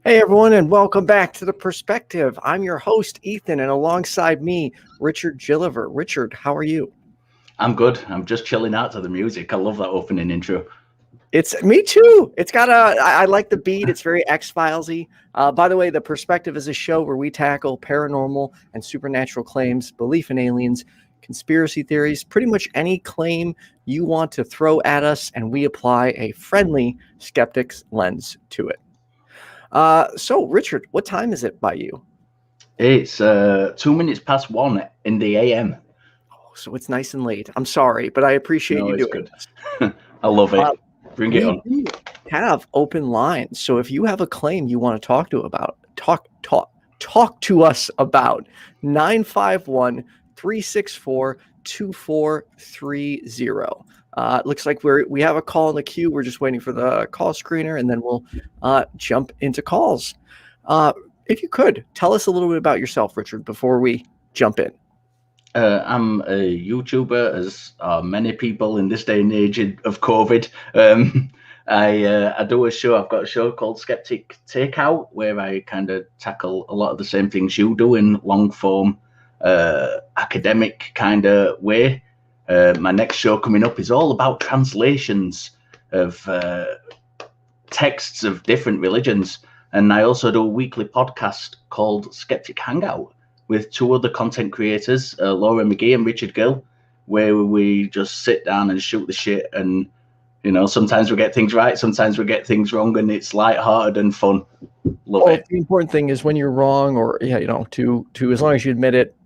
Hey everyone, and welcome back to The Perspective. I'm your host, Ethan, and alongside me, Richard Gilliver. Richard, how are you? I'm good. I'm just chilling out to the music. I love that opening intro. It's me too. It's got I like the beat. It's very X-Filesy. By the way, The Perspective is a show where we tackle paranormal and supernatural claims, belief in aliens, conspiracy theories, pretty much any claim you want to throw at us, and we apply a friendly skeptic's lens to it. So, Richard, what time is it by you? It's 2 minutes past 1 in the AM. Oh, so it's nice and late. I'm sorry, but I appreciate you doing good. This. I love it. Bring it on. We have open lines, so if you have a claim you want to talk to us about 951-364-2430. It looks like we have a call in the queue. We're just waiting for the call screener, and then we'll jump into calls. If you could, tell us a little bit about yourself, Richard, before we jump in. I'm a YouTuber, as are many people in this day and age of COVID. I do a show. I've got a show called Skeptic Takeout, where I kind of tackle a lot of the same things you do in long form, academic kind of way. My next show coming up is all about translations of texts of different religions. And I also do a weekly podcast called Skeptic Hangout with two other content creators, Laura McGee and Richard Gill, where we just sit down and shoot the shit. And, you know, sometimes we get things right, sometimes we get things wrong, and it's lighthearted and fun. Love it. The important thing is when you're wrong, or, to as long as you admit it.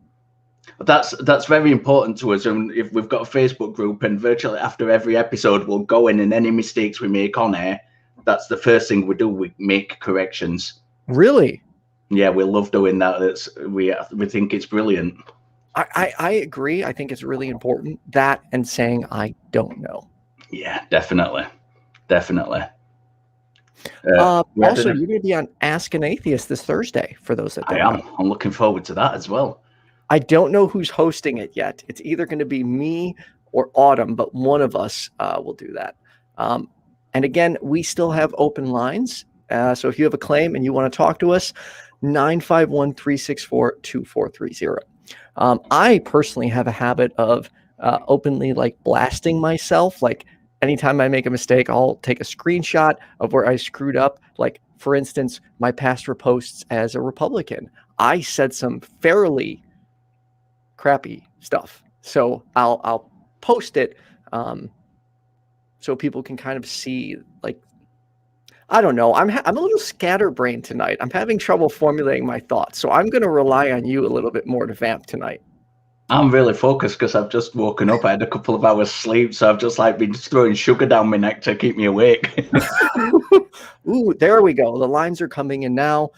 That's very important to us. And if we've got a Facebook group, and virtually after every episode, we'll go in, and any mistakes we make on air, that's the first thing we do. We make corrections. Really? Yeah, we love doing that. We think it's brilliant. I agree. I think it's really important, that and saying I don't know. Yeah, definitely. Also, you're going to be on Ask an Atheist this Thursday, for those that don't know. I'm looking forward to that as well. I don't know who's hosting it yet. It's either going to be me or Autumn, but one of us will do that. And again, we still have open lines. So if you have a claim and you want to talk to us, 951-364-2430. I personally have a habit of openly blasting myself. Like anytime I make a mistake, I'll take a screenshot of where I screwed up. Like, for instance, my pastor posts as a Republican. I said some fairly crappy stuff, so I'll post it so people can kind of see. I don't know, I'm a little scatterbrained tonight. I'm having trouble formulating my thoughts, so I'm going to rely on you a little bit more to vamp tonight. I'm really focused because I've just woken up. I had a couple of hours sleep, so I've just been throwing sugar down my neck to keep me awake. Ooh, there we go. The lines are coming in now.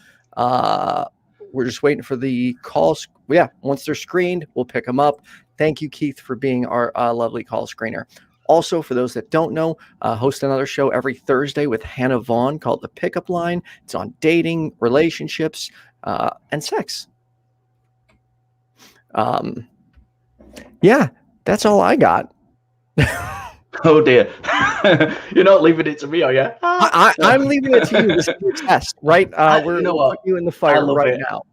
We're just waiting for the calls. Yeah, once they're screened, we'll pick them up. Thank you, Keith, for being our lovely call screener. Also, for those that don't know, host another show every Thursday with Hannah Vaughn called The Pickup Line. It's on dating, relationships, and sex. Yeah, that's all I got. Oh dear. You're not leaving it to me, are you? I'm leaving it to you. This is your test, right? We're putting you in the fire right now.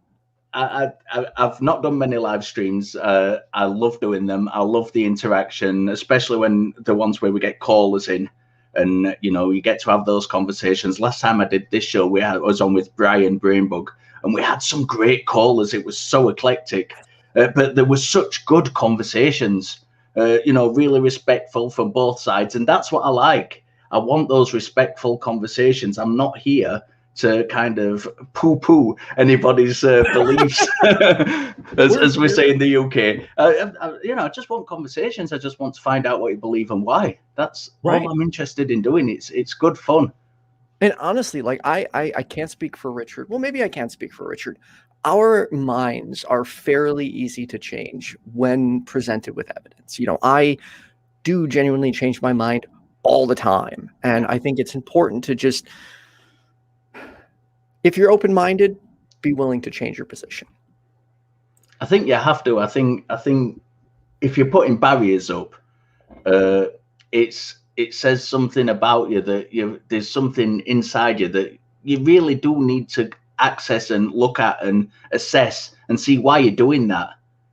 I've not done many live streams. I love doing them. I love the interaction, especially when the ones where we get callers in, and you get to have those conversations. Last time I did this show, I was on with Brian Brainbug, and we had some great callers. It was so eclectic, but there were such good conversations. Really respectful from both sides, and that's what I like. I want those respectful conversations. I'm not here to kind of poo-poo anybody's beliefs, as we say in the UK. I just want conversations. I just want to find out what you believe and why. That's right. All I'm interested in doing. It's good fun. And honestly, I can't speak for Richard. Well, maybe I can speak for Richard. Our minds are fairly easy to change when presented with evidence. I do genuinely change my mind all the time. And I think it's important to just, if you're open-minded, be willing to change your position. I think you have to. I think if you're putting barriers up, it says something about you, that there's something inside you that you really do need to access and look at and assess and see why you're doing that.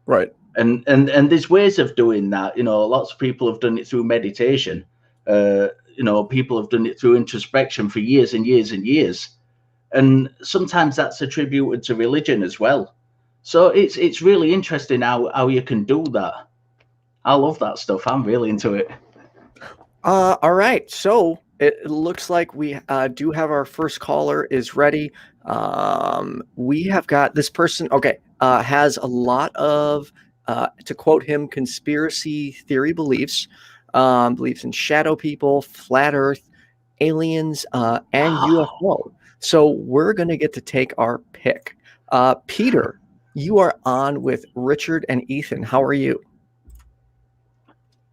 Right. And there's ways of doing that. You know, lots of people have done it through meditation. You know, people have done it through introspection for years and years and years. And sometimes that's attributed to religion as well. So it's really interesting how you can do that. I love that stuff. I'm really into it. All right. So it looks like we do have our first caller is ready. We have got this person. Okay. Has a lot of, to quote him, conspiracy theory beliefs. Believes in shadow people, flat Earth, aliens, and UFO. So we're going to get to take our pick. Peter, you are on with Richard and Ethan. How are you?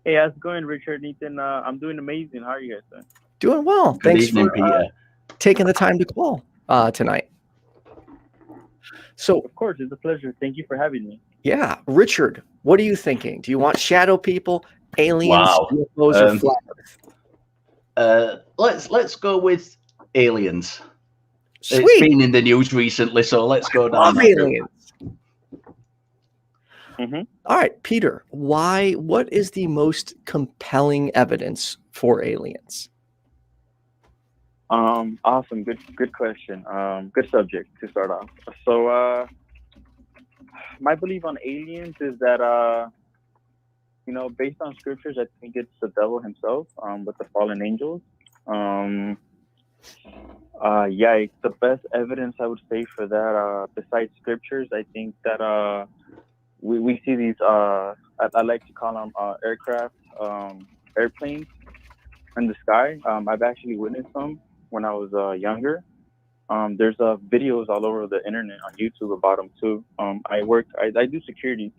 Hey, how's it going, Richard and Ethan? I'm doing amazing. How are you guys doing? Doing well. Good Thanks evening, for Peter. taking the time to call tonight. So, Of course, it's a pleasure. Thank you for having me. yeah, Richard, what are you thinking? Do you want shadow people, aliens, Wow. UFOs, or flat Earth? Let's go with aliens. Sweet. It's been in the news recently, so let's go down Love that route. aliens. Mm-hmm. All right, Peter, what is the most compelling evidence for aliens? Awesome. Good question. Good subject to start off. So, my belief on aliens is that, you know, based on scriptures, I think it's the devil himself, with the fallen angels. Yeah, it's the best evidence I would say for that. Besides scriptures, I think that, we see these, I like to call them aircraft, airplanes in the sky. I've actually witnessed them when I was younger. There's videos all over the internet on YouTube about them too. I do security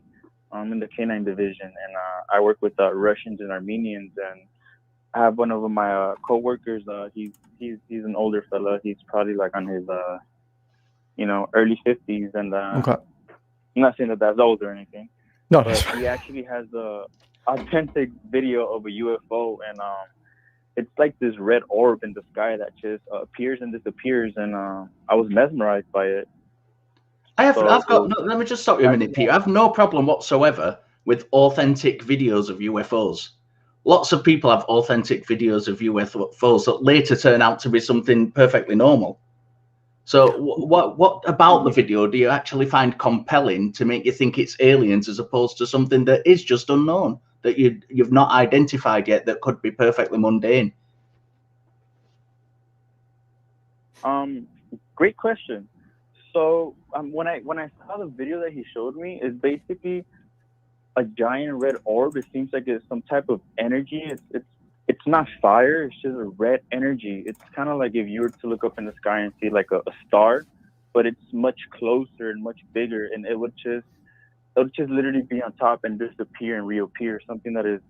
in the K9 division, and I work with Russians and Armenians. And I have one of my co-workers. He's an older fella. He's probably like on his early 50s, and Okay. I'm not saying that that's old or anything. No, But he actually has a authentic video of a UFO, and it's like this red orb in the sky that just appears and disappears, and I was mesmerized by it. Let me just stop you a minute, Peter. I have no problem whatsoever with authentic videos of UFOs. Lots of people have authentic videos of UFOs that later turn out to be something perfectly normal. So what about the video do you actually find compelling to make you think it's aliens as opposed to something that is just unknown, that you've not identified yet, that could be perfectly mundane? Great question. So when I saw the video that he showed me, it's basically a giant red orb. It seems like it's some type of energy. It's not fire. It's just a red energy. It's kind of like if you were to look up in the sky and see like a star, but it's much closer and much bigger, and it would just literally be on top and disappear and reappear. Something that is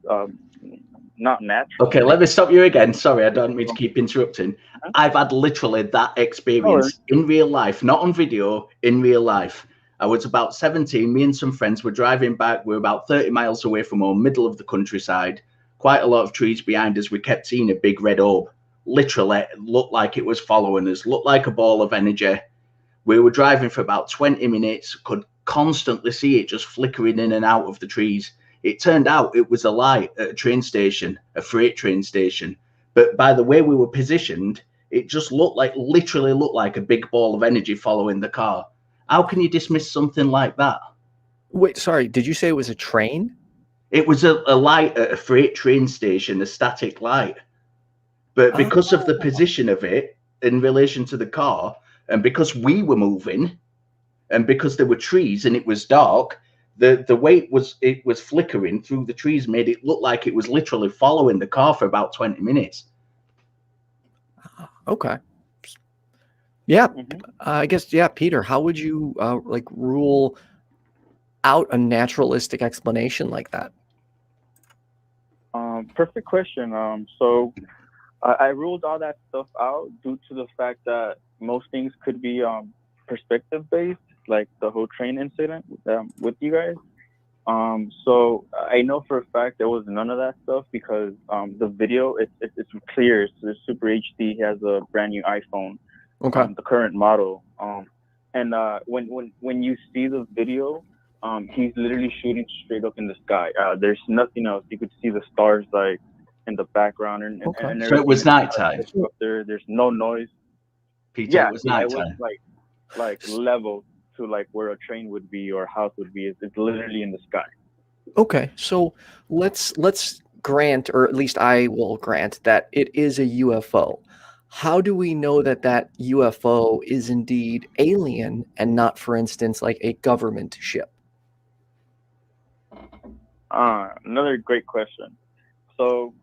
not natural. Okay, let me stop you again. Sorry, I don't mean to keep interrupting. I've had literally that experience in real life, not on video, in real life. I was about 17. Me and some friends were driving back. We were about 30 miles away from home, middle of the countryside. Quite a lot of trees behind us. We kept seeing a big red orb. Literally, it looked like it was following us, looked like a ball of energy. We were driving for about 20 minutes, could constantly see it just flickering in and out of the trees. It turned out it was a light at a train station, a freight train station. But by the way we were positioned, it just literally looked like a big ball of energy following the car. How can you dismiss something like that? Wait, sorry. Did you say it was a train? It was a light at a freight train station, a static light. But because of the position of it in relation to the car, and because we were moving, and because there were trees and it was dark, the way it was flickering through the trees made it look like it was literally following the car for about 20 minutes. Okay. Yeah. I guess, yeah, Peter, how would you rule out a naturalistic explanation like that? Perfect question. So I ruled all that stuff out due to the fact that most things could be perspective based, like the whole train incident with you guys. So I know for a fact there was none of that stuff because the video it's clear. It's super HD. He has a brand new iPhone. Okay. the current model. And when you see the video, he's literally shooting straight up in the sky. There's nothing else. You could see the stars like in the background and Okay. and So it everything. was It's nighttime. up there. There's no noise. Peter, Yeah, it was yeah. It was nighttime. like level to like where a train would be or a house would be. It's literally in the sky. Okay. So let's grant, or at least I will grant, that it is a UFO. How do we know that that UFO is indeed alien and not, for instance, like a government ship? Another great question. So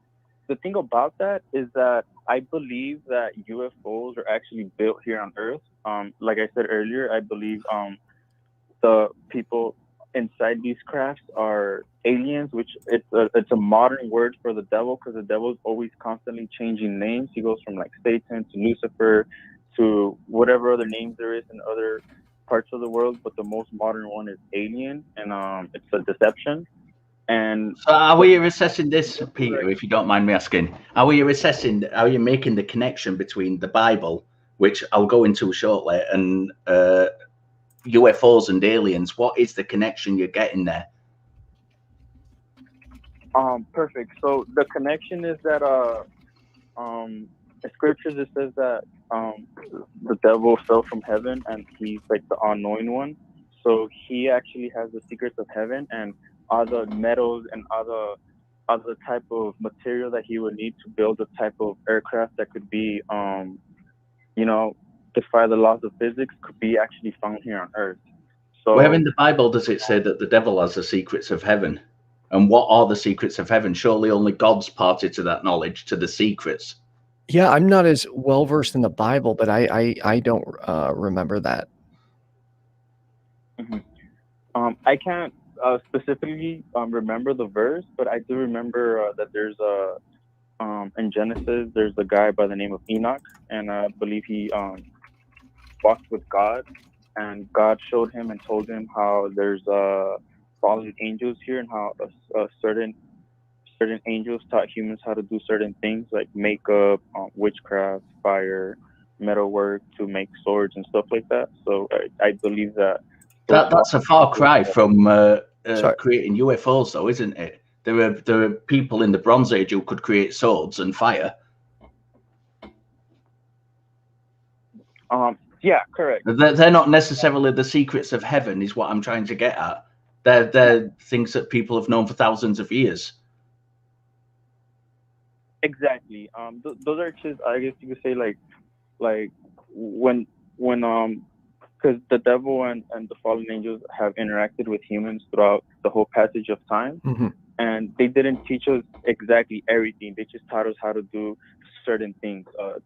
the thing about that is that I believe that UFOs are actually built here on Earth. Like I said earlier, I believe the people inside these crafts are aliens, which it's a modern word for the devil because the devil is always constantly changing names. He goes from like Satan to Lucifer to whatever other names there is in other parts of the world, but the most modern one is alien, and it's a deception. And So are we assessing this, Peter, if you don't mind me asking? Are you making the connection between the Bible, which I'll go into shortly, and UFOs and aliens? What is the connection you're getting there? perfect. So the connection is that in scriptures it says that the devil fell from heaven and he's like the all-knowing one. So he actually has the secrets of heaven and other metals and other type of material that he would need to build a type of aircraft that could be you know defy the laws of physics could be actually found here on Earth. Where in So the Bible does it say that the devil has the secrets of heaven? And what are the secrets of heaven? Surely only God's party to that knowledge, to the secrets. Yeah, I'm not as well versed in the Bible, but I don't remember that. I can't specifically remember the verse, but I do remember that there's a in Genesis there's a guy by the name of Enoch, and I believe he walked with God, and God showed him and told him how there's fallen angels here, and how a certain angels taught humans how to do certain things like makeup, witchcraft, fire, metalwork to make swords and stuff like that. So I believe that That's a far cry from Sorry. creating UFOs, though, isn't it? There are people in the Bronze Age who could create swords and fire. Yeah, correct. They're not necessarily the secrets of heaven, is what I'm trying to get at. They're things that people have known for thousands of years. Exactly. Those are just, I guess you could say, like when because the devil and the fallen angels have interacted with humans throughout the whole passage of time, Mm-hmm. and they didn't teach us exactly everything. They just taught us how to do certain things.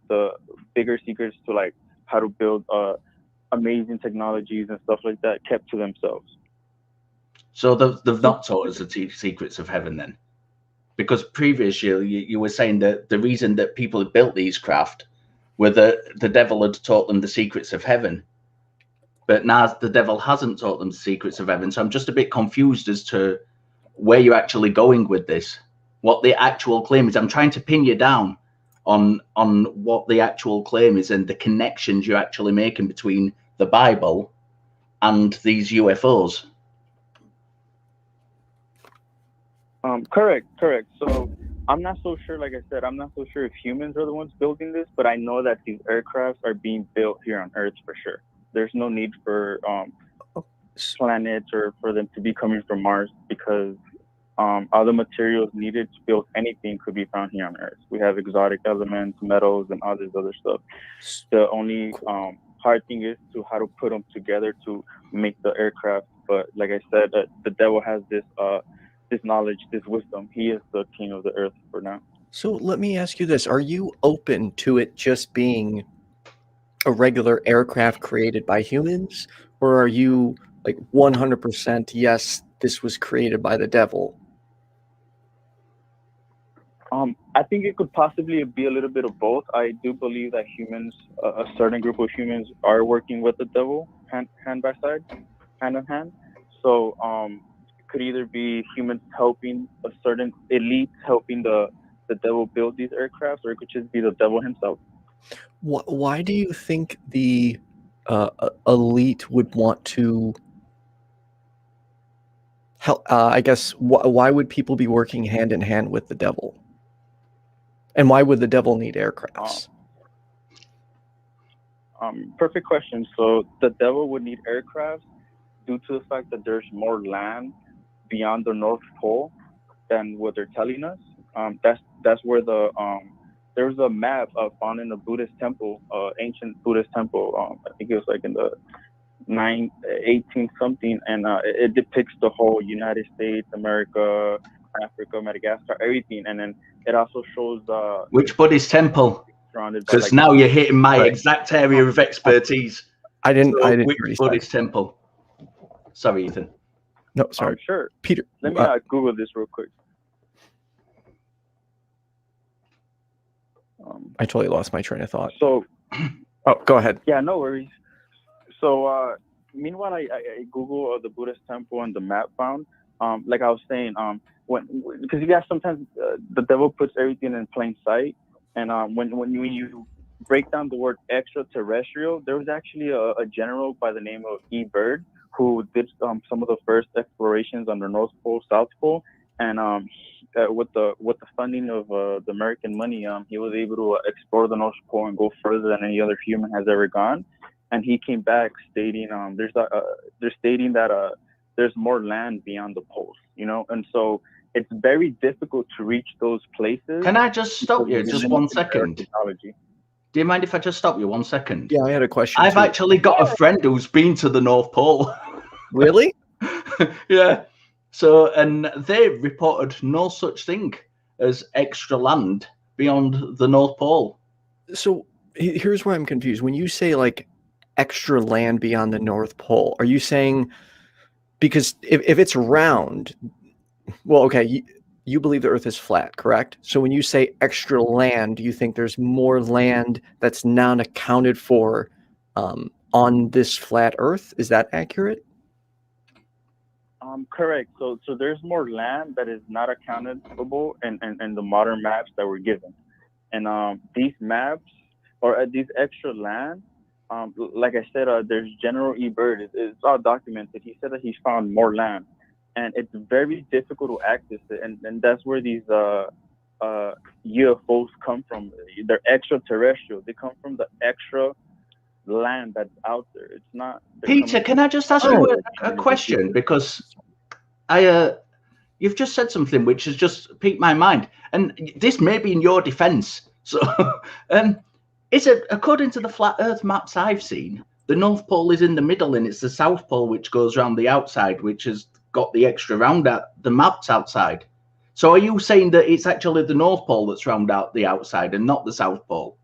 The bigger secrets to like how to build amazing technologies and stuff like that kept to themselves. So they've not taught us the secrets of heaven then? Because previously you were saying that the reason that people had built these craft were that the devil had taught them the secrets of heaven. But now the devil hasn't taught them the secrets of heaven. So I'm just a bit confused as to where you're actually going with this, what the actual claim is. I'm trying to pin you down on what the actual claim is and the connections you're actually making between the Bible and these UFOs. Correct. So I'm not so sure. Like I said, I'm not so sure if humans are the ones building this, but I know that these aircrafts are being built here on Earth for sure. There's no need for planets or for them to be coming from Mars because all the materials needed to build anything could be found here on Earth. We have exotic elements, metals, and all this other stuff. The only hard thing is to how to put them together to make the aircraft. But like I said, the devil has this knowledge, this wisdom. He is the king of the earth for now. So let me ask you this. Are you open to it just being a regular aircraft created by humans? Or are you like 100% yes, this was created by the devil? I think it could possibly be a little bit of both. I do believe that humans, a certain group of humans, are working with the devil hand by side, hand in hand. So it could either be humans helping a certain elite helping the devil build these aircrafts, or it could just be the devil himself. Why do you think the elite would want to help? I guess why would people be working hand in hand with the devil? And why would the devil need aircrafts? Perfect question. So the devil would need aircrafts due to the fact that there's more land beyond the North Pole than what they're telling us. That's where there's a map found in a Buddhist temple, ancient Buddhist temple. I think it was like in the 18 something, and it depicts the whole United States, America, Africa, Madagascar, everything, and then it also shows which Buddhist temple. Because like, now you're hitting my exact area of expertise. I didn't which Buddhist temple? Sorry, Ethan. No, sorry. Sure. Peter. Let me Google this real quick. I totally lost my train of thought. So. Oh, go ahead. Yeah, no worries. So, meanwhile, I Google the Buddhist temple and the map found. Like I was saying, because you guys sometimes the devil puts everything in plain sight. And when you break down the word extraterrestrial, there was actually a general by the name of E. Byrd who did some of the first explorations on the North Pole, South Pole, and with the funding of the American money, he was able to explore the North Pole and go further than any other human has ever gone. And he came back stating they're stating that there's more land beyond the poles, and so it's very difficult to reach those places. Can I just stop you just 1 second? Do you mind if I just stop you 1 second? Yeah, I had a question. I've actually got a friend who's been to the North Pole. Really? Yeah. So, and they reported no such thing as extra land beyond the North Pole. So here's where I'm confused. When you say like extra land beyond the North Pole, are you saying, because if it's round, well, okay, you believe the Earth is flat, correct? So when you say extra land, do you think there's more land that's not accounted for on this flat Earth? Is that accurate? Correct. So there's more land that is not accountable in the modern maps that were given. And these maps, or these extra land, like I said, there's General E. Byrd. It's all documented. He said that he found more land. And it's very difficult to access it, and that's where these UFOs come from. They're extraterrestrial. They come from the extra land that's out there. It's not. Peter, can I just ask you a question? Because you've just said something which has just piqued my mind, and this may be in your defence. So, is it, according to the flat Earth maps I've seen, the North Pole is in the middle, and it's the South Pole which goes around the outside, which has got the extra round at the maps outside. So are you saying that it's actually the North Pole that's round out the outside and not the South Pole?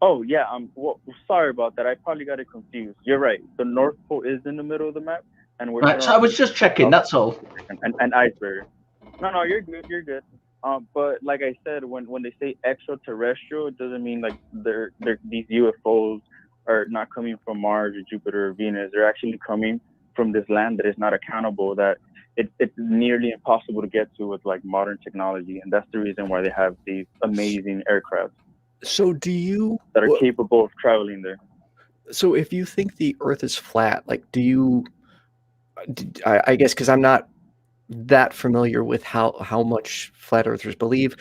Oh yeah, well, sorry about that. I probably got it confused. You're right. The North Pole is in the middle of the map, and we're right. So I was just checking. That's all. And iceberg. No, you're good. You're good. But like I said, when they say extraterrestrial, it doesn't mean like these UFOs are not coming from Mars or Jupiter or Venus. They're actually coming from this land that is not accountable, that it's nearly impossible to get to with like modern technology. And that's the reason why they have these amazing aircraft. So do you... that are capable of traveling there. So if you think the Earth is flat, like do you... I guess because I'm not that familiar with how much flat earthers believe,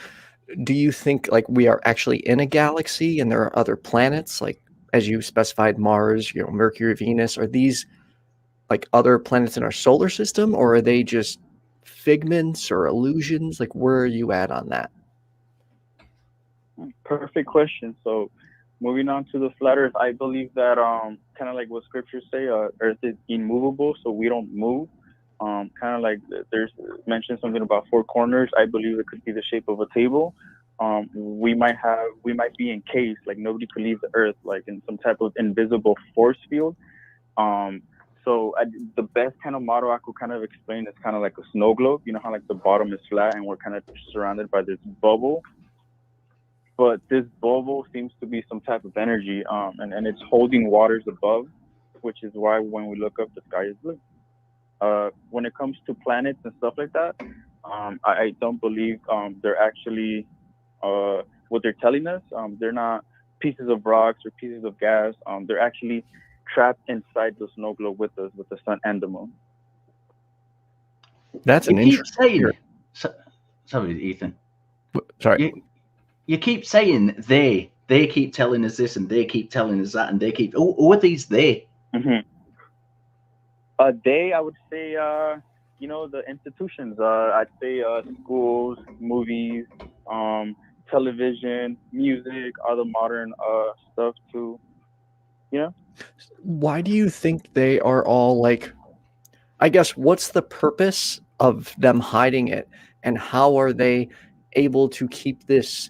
do you think like we are actually in a galaxy and there are other planets, like as you specified, Mars, Mercury, Venus? Are these like other planets in our solar system, or are they just figments or illusions? Like where are you at on that? Perfect question. So moving on to the flat earth, I believe that kind of like what scriptures say, earth is immovable, so we don't move. Kind of like there's mentioned something about four corners. I believe it could be the shape of a table. We might be encased, like nobody could leave the earth, like in some type of invisible force field. So the best kind of model I could kind of explain is kind of like a snow globe. You know how like the bottom is flat and we're kind of surrounded by this bubble. But this bubble seems to be some type of energy, and it's holding waters above, which is why when we look up, the sky is blue. When it comes to planets and stuff like that, I don't believe they're actually what they're telling us. They're not pieces of rocks or pieces of gas. They're actually trapped inside the snow globe with us, with the sun and the moon. That's an You keep interesting saying, theory. sorry, Ethan. Sorry. You keep saying they keep telling us this and they keep telling us that and they keep. Who are these they? Mm-hmm. They, I would say, you know, the institutions. I'd say schools, movies, television, music, other modern stuff too. You know. Why do you think they are all like, I guess, what's the purpose of them hiding it, and how are they able to keep this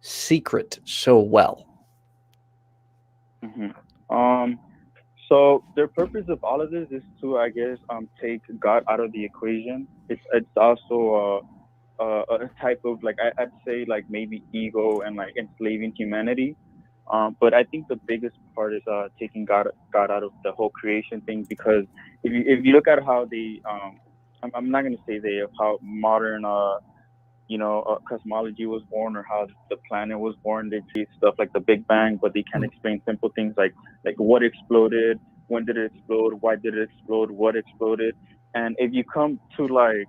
secret so well? Mm-hmm. So their purpose of all of this is to, I guess, take God out of the equation. It's also a type of, like, I'd say, like, maybe ego and like enslaving humanity. But I think the biggest part is taking God out of the whole creation thing, because if you look at how they I'm not gonna say they, of how modern cosmology was born, or how the planet was born. They treat stuff like the Big Bang, but they can't explain simple things like what exploded, when did it explode, why did it explode, what exploded. And if you come to like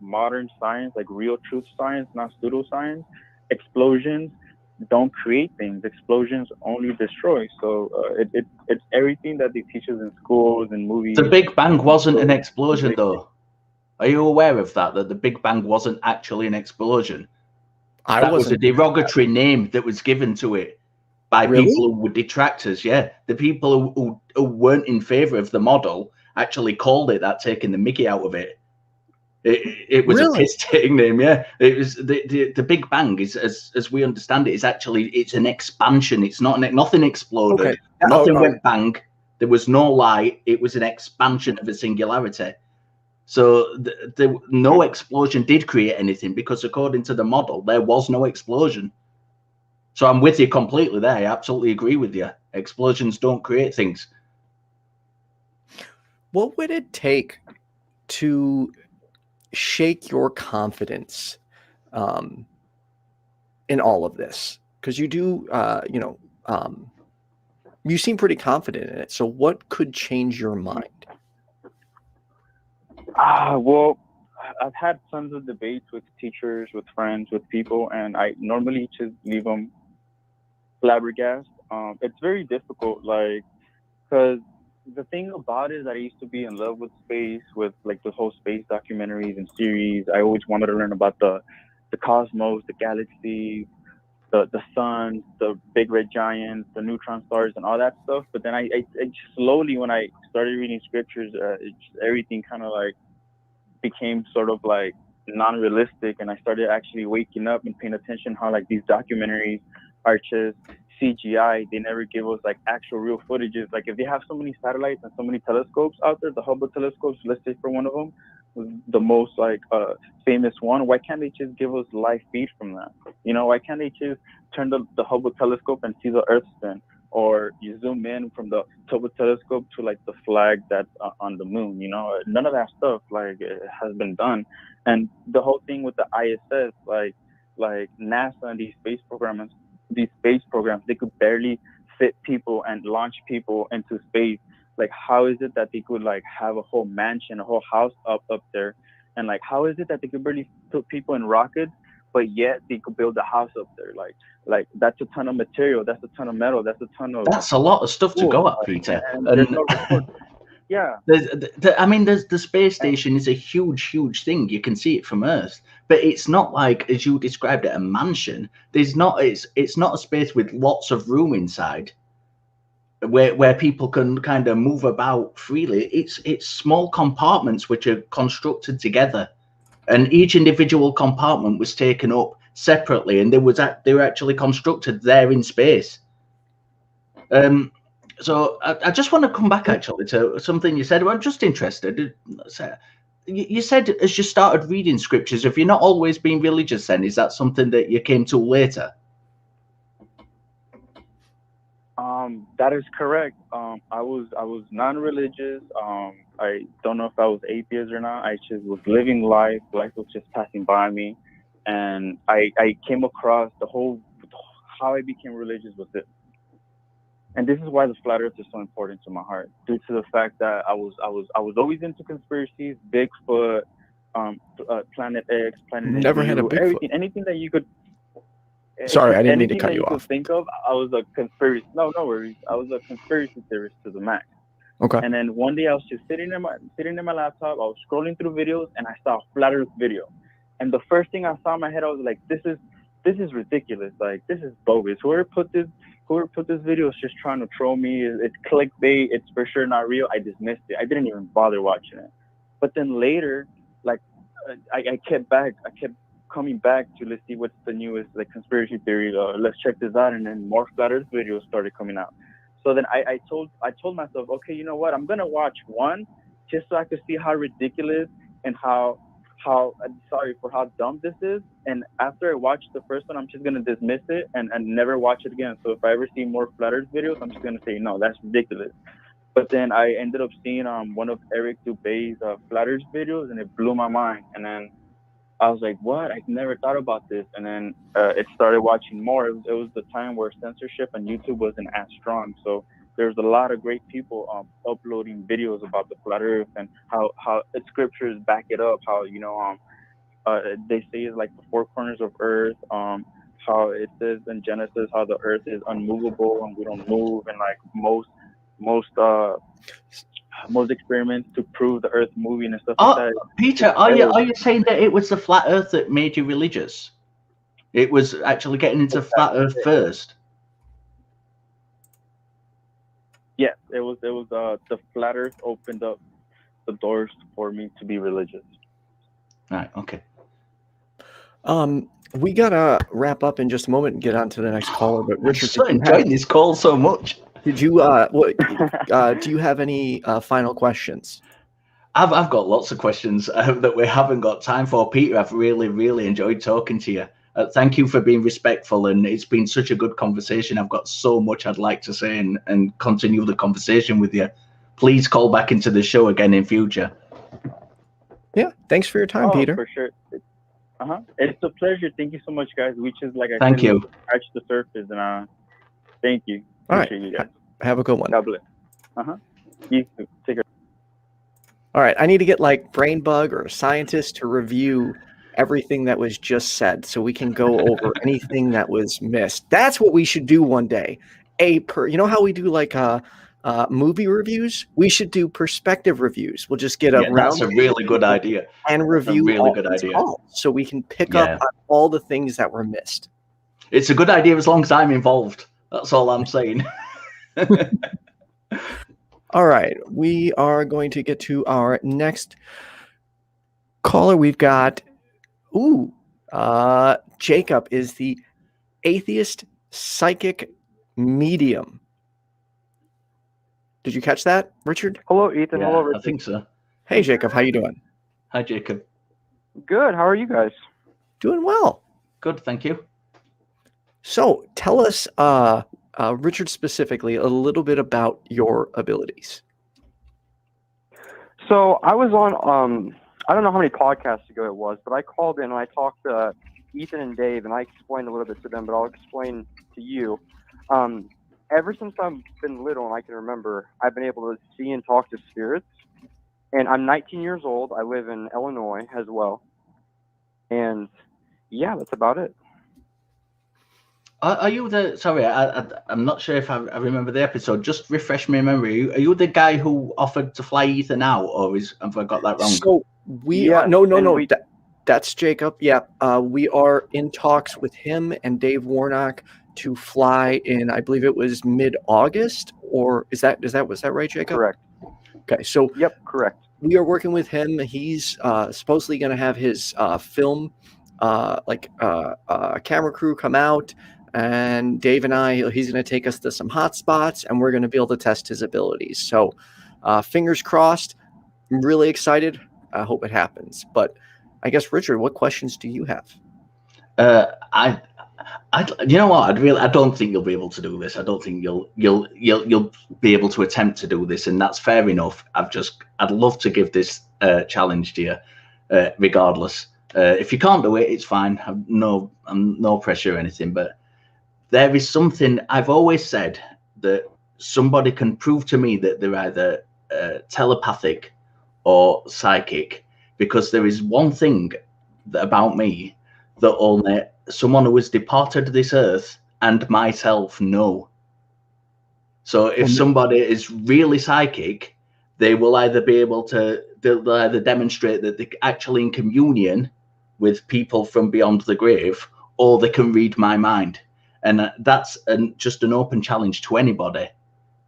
modern science, like real truth science, not pseudoscience, explosions don't create things. Explosions only destroy. So it's everything that they teach us in schools and movies. The Big Bang wasn't an explosion, though. Are you aware of that? That the Big Bang wasn't actually an explosion? That was a derogatory name that was given to it by people who were detractors. Yeah, the people who weren't in favor of the model actually called it that, taking the mickey out of it. It was a piss-taking name. Yeah, it was the Big Bang is, as we understand it, is actually, it's an expansion. It's not nothing exploded. Okay. Nothing went bang. There was no light. It was an expansion of a singularity. So no explosion did create anything, because according to the model, there was no explosion. So I'm with you completely there. I absolutely agree with you. Explosions don't create things. What would it take to shake your confidence in all of this? Because you do, you seem pretty confident in it. So what could change your mind? Well, I've had tons of debates with teachers, with friends, with people, and I normally just leave them flabbergasted. It's very difficult, like, because the thing about it is that I used to be in love with space, with like the whole space documentaries and series. I always wanted to learn about the cosmos, the galaxy, the sun, the big red giants, the neutron stars, and all that stuff. But then I slowly, when I started reading scriptures, everything kind of like became sort of like non-realistic, and I started actually waking up and paying attention how like these documentaries are just CGI. They never give us like actual real footages. Like if they have so many satellites and so many telescopes out there, the Hubble telescopes, let's say for one of them, the most like famous one, why can't they just give us live feed from that? You know, why can't they just turn the Hubble telescope and see the Earth spin? Or you zoom in from the Hubble telescope to like the flag that's on the moon. You know, none of that stuff like has been done. And the whole thing with the ISS, like NASA and these space programs, they could barely fit people and launch people into space. Like, how is it that they could like have a whole mansion, a whole house up there? And like, how is it that they could barely put people in rockets, but yet they could build a house up there? Like that's a ton of material, that's a ton of metal, that's a lot of stuff to go at, Peter. And there's no report. Yeah. The space station is a huge thing. You can see it from Earth, but it's not like, as you described it, a mansion. It's not a space with lots of room inside where people can kind of move about freely. It's small compartments which are constructed together, and each individual compartment was taken up separately, and they were actually constructed there in space. So I just want to come back actually to something you said. I'm just interested. You said as you started reading scriptures, have you not always been religious then? Is that something that you came to later? That is correct. I was non-religious. I don't know if I was atheist or not. I just was living life. Life was just passing by me. and I came across how I became religious with it. And this is why the flat Earth is so important to my heart, due to the fact that I was always into conspiracies, Bigfoot, Planet X, Planet Never had a New, Bigfoot. anything that you could. Sorry, I didn't mean to anything cut that you could off. think of, I was a conspiracy. No worries. I was a conspiracy theorist to the max. Okay. And then one day I was just sitting in my laptop. I was scrolling through videos, and I saw a flat Earth video. And the first thing I saw in my head, I was like, "This is ridiculous. Like, this is bogus. Whoever put this video is just trying to troll me. It's clickbait. It's for sure not real." I dismissed it. I didn't even bother watching it. But then later, like, I kept coming back to, let's see what's the newest like conspiracy theory. Let's check this out. And then more flat Earth videos started coming out. So then I told myself, okay, you know what? I'm gonna watch one just so I could see how ridiculous and how sorry for how dumb this is. And after I watch the first one, I'm just gonna dismiss it and never watch it again. So if I ever see more flat Earth videos, I'm just gonna say, no, that's ridiculous. But then I ended up seeing one of Eric Dubé's flat Earth videos, and it blew my mind. And then I was like, what? I never thought about this. And then it started watching more. It was the time where censorship on YouTube wasn't as strong. So there's a lot of great people uploading videos about the flat Earth and how the scriptures back it up. How, you know, they say it's like the four corners of Earth. How it says in Genesis how the Earth is unmovable and we don't move. And like most experiments to prove the Earth moving and stuff like that. Peter, are you saying that it was the flat Earth that made you religious? It was actually getting into flat Earth first. Yes, it was the flat Earth opened up the doors for me to be religious. Right. Okay. We gotta wrap up in just a moment and get on to the next caller. But Richard, I'm so enjoying this call so much. Did you do you have any final questions? I've got lots of questions that we haven't got time for. Peter, I've really enjoyed talking to you. Thank you for being respectful, and it's been such a good conversation. I've got so much I'd like to say and continue the conversation with you. Please call back into the show again in future. Yeah, thanks for your time, Peter. For sure. It's a pleasure. Thank you so much, guys. We just, like I thank said, you. Scratch the surface, and thank you. All right. You guys. Have a good one. God bless. You too. Take care. All right. I need to get like Brainbug or a scientist to review everything that was just said so we can go over anything that was missed. That's what we should do one day. You know how we do like movie reviews? We should do perspective reviews. We'll just get a round. That's a really good idea. And review a really good idea. So we can pick up on all the things that were missed. It's a good idea as long as I'm involved. That's all I'm saying. All right. We are going to get to our next caller. We've got Jacob is the atheist psychic medium. Did you catch that, Richard? Hello, Ethan. Yeah, hello, Richard. I think so. Hey, Jacob. How you doing? Hi, Jacob. Good. How are you guys? Doing well. Good, thank you. So tell us, Richard specifically, a little bit about your abilities. So I was on, I don't know how many podcasts ago it was, but I called in and I talked to Ethan and Dave, and I explained a little bit to them, but I'll explain to you. Ever since I've been little and I can remember, I've been able to see and talk to spirits. And I'm 19 years old. I live in Illinois as well. And yeah, that's about it. Are you the, sorry, I'm not sure if I remember the episode. Just refresh my memory. Are you the guy who offered to fly Ethan out, or have I got that wrong? So we are, no. That's Jacob. Yeah. We are in talks with him and Dave Warnock to fly in, I believe it was mid-August, or was that right, Jacob? Correct. Okay. So yep, correct. We are working with him. He's supposedly going to have his film, camera crew come out, and Dave and he's going to take us to some hot spots, and we're going to be able to test his abilities. So fingers crossed. I'm really excited. I hope it happens. But I guess, Richard, what questions do you have? You know what? I don't think you'll be able to do this. I don't think you'll be able to attempt to do this, and that's fair enough. I'd love to give this challenge to you, regardless. If you can't do it, it's fine. I'm no pressure or anything. But there is something I've always said, that somebody can prove to me that they're either telepathic or psychic, because there is one thing about me that only someone who has departed this earth and myself know. So if somebody is really psychic, they will either be able to, they'll either demonstrate that they're actually in communion with people from beyond the grave, or they can read my mind. And that's just an open challenge to anybody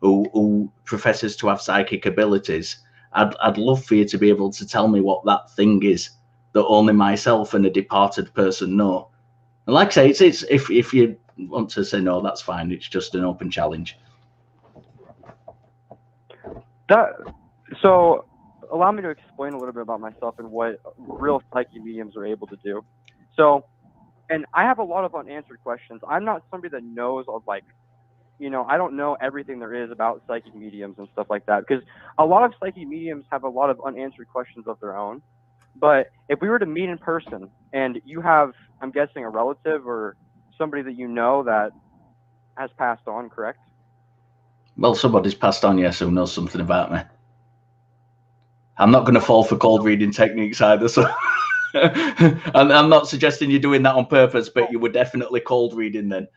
who professes to have psychic abilities. I'd love for you to be able to tell me what that thing is that only myself and a departed person know. And like I say, it's if you want to say no, that's fine. It's just an open challenge. So allow me to explain a little bit about myself and what real psychic mediums are able to do. So, and I have a lot of unanswered questions. I'm not somebody that knows of, like, you know, I don't know everything there is about psychic mediums and stuff like that, because a lot of psychic mediums have a lot of unanswered questions of their own. But if we were to meet in person and you have, I'm guessing, a relative or somebody that you know that has passed on, correct? Well, somebody's passed on, yes, who knows something about me. I'm not going to fall for cold reading techniques either, so I'm not suggesting you're doing that on purpose, but you were definitely cold reading then.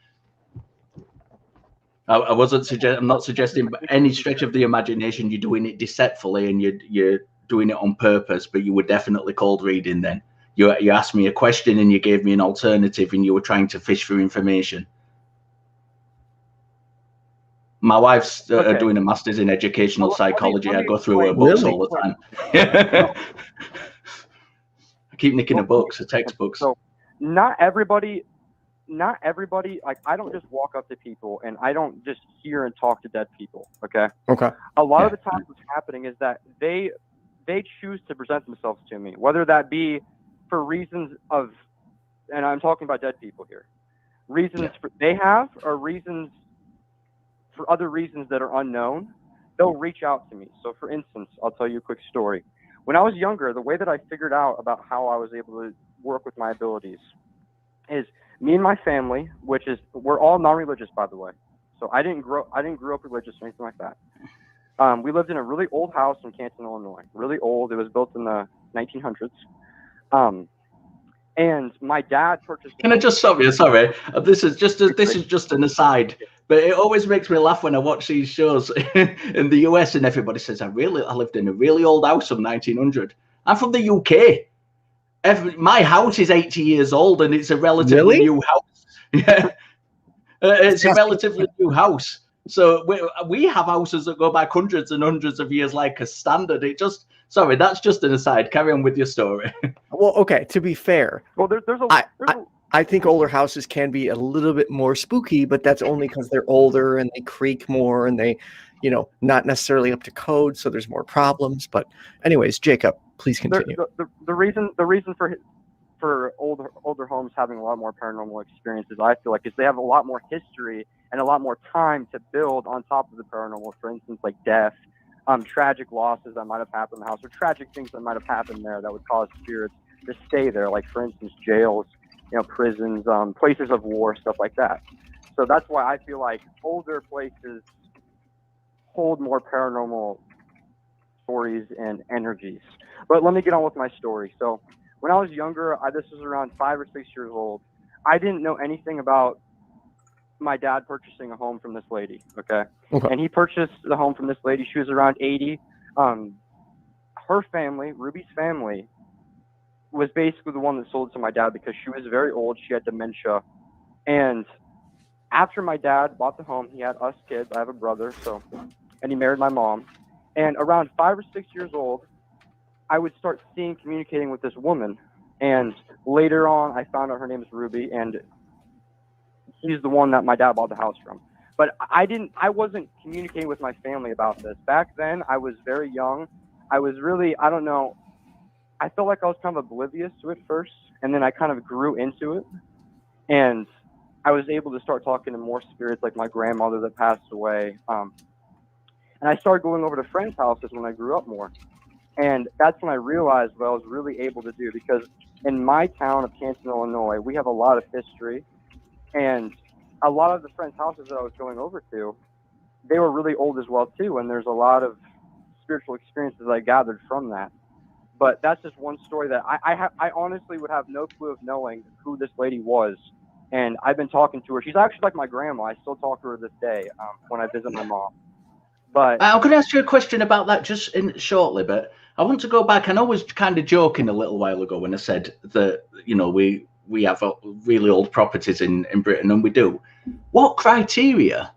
I wasn't I'm not suggesting by any stretch of the imagination you're doing it deceitfully and you're doing it on purpose, but you were definitely cold reading then. You asked me a question and you gave me an alternative and you were trying to fish for information. My wife's doing a master's in educational psychology. I go through her books all the time. I keep nicking her books, her textbooks. So not everybody, like, I don't just walk up to people and I don't just hear and talk to dead people, okay? Okay. A lot of the times what's happening is that they choose to present themselves to me, whether that be for reasons of, and I'm talking about dead people here, reasons they have, or reasons for other reasons that are unknown. They'll reach out to me. So for instance, I'll tell you a quick story. When I was younger, the way that I figured out about how I was able to work with my abilities is me and my family, which is, we're all non-religious, by the way. So I didn't grow up religious or anything like that. We lived in a really old house in Canton, Illinois. Really old. It was built in the 1900s. And my dad purchased. Can I just stop you? Sorry, this is just an aside, but it always makes me laugh when I watch these shows in the US and everybody says, I lived in a really old house from 1900. I'm from the UK. My house is 80 years old and it's a relatively new house. Yeah, it's a relatively new house. So we have houses that go back hundreds and hundreds of years like a standard. Sorry, that's just an aside. Carry on with your story. Well, okay, to be fair, well, I think older houses can be a little bit more spooky, but that's only because they're older and they creak more and they, you know, not necessarily up to code, so there's more problems. But anyways, Jacob, please continue. The reason for older homes having a lot more paranormal experiences, I feel like, is they have a lot more history and a lot more time to build on top of the paranormal. For instance, like death, tragic losses that might have happened in the house, or tragic things that might have happened there that would cause spirits to stay there. Like, for instance, jails, you know, prisons, places of war, stuff like that. So that's why I feel like older places hold more paranormal stories and energies. But let me get on with my story. So when I was younger, this was around 5 or 6 years old, I didn't know anything about my dad purchasing a home from this lady, okay? And he purchased the home from this lady. She was around 80. Her family, Ruby's family, was basically the one that sold it to my dad because she was very old. She had dementia. And after my dad bought the home, he had us kids. I have a brother, and he married my mom. And around 5 or 6 years old, I would start communicating with this woman. And later on, I found out her name is Ruby, and he's the one that my dad bought the house from. But I wasn't communicating with my family about this. Back then, I was very young. I was really, I don't know, I felt like I was kind of oblivious to it first, and then I kind of grew into it. And I was able to start talking to more spirits, like my grandmother that passed away. And I started going over to friends' houses when I grew up more. And that's when I realized what I was really able to do, because in my town of Canton, Illinois, we have a lot of history, and a lot of the friends' houses that I was going over to, they were really old as well too, and there's a lot of spiritual experiences I gathered from that. But that's just one story that I honestly would have no clue of knowing who this lady was. And I've been talking to her. She's actually like my grandma. I still talk to her this day when I visit my mom. But I'm going to ask you a question about that just shortly, but I want to go back. I know I was kind of joking a little while ago when I said that, you know, we have really old properties in Britain, and we do. What criteria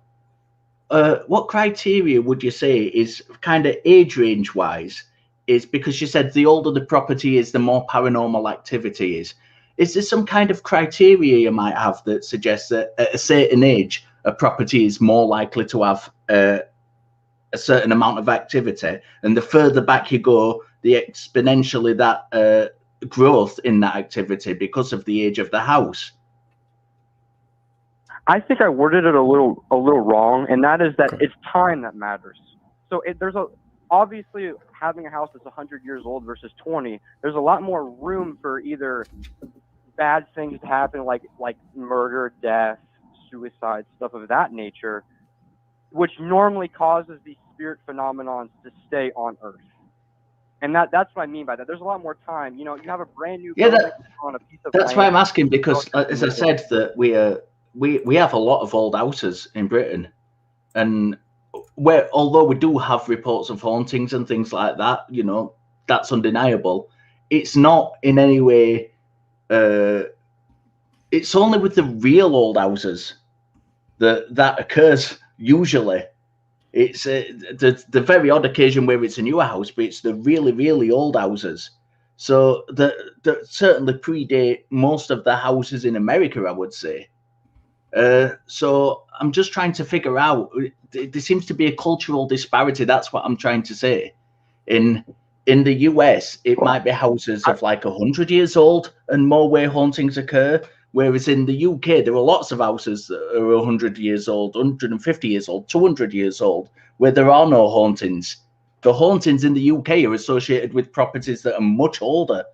would you say is kind of age range wise, is because you said the older the property is, the more paranormal activity is. Is there some kind of criteria you might have that suggests that at a certain age, a property is more likely to have a certain amount of activity, and the further back you go, the exponentially that growth in that activity because of the age of the house? I think I worded it a little wrong, and that is that it's time that matters. So obviously having a house that's 100 years old versus 20, there's a lot more room for either bad things to happen, like murder, death, suicide, stuff of that nature, which normally causes these spirit phenomenons to stay on Earth. And that's what I mean by that. There's a lot more time. You know, you have a brand new building on a piece of land. That's why I'm asking, because as I said, that we have a lot of old houses in Britain, and although we do have reports of hauntings and things like that, you know, that's undeniable. It's not in any way. It's only with the real old houses that occurs. Usually, it's the very odd occasion where it's a newer house, but it's the really, really old houses. So that certainly predate most of the houses in America, I would say. So I'm just trying to figure out. There seems to be a cultural disparity. That's what I'm trying to say. In the US, it might be houses of like 100 years old and more where hauntings occur. Whereas in the UK, there are lots of houses that are 100 years old, 150 years old, 200 years old, where there are no hauntings. The hauntings in the UK are associated with properties that are much older.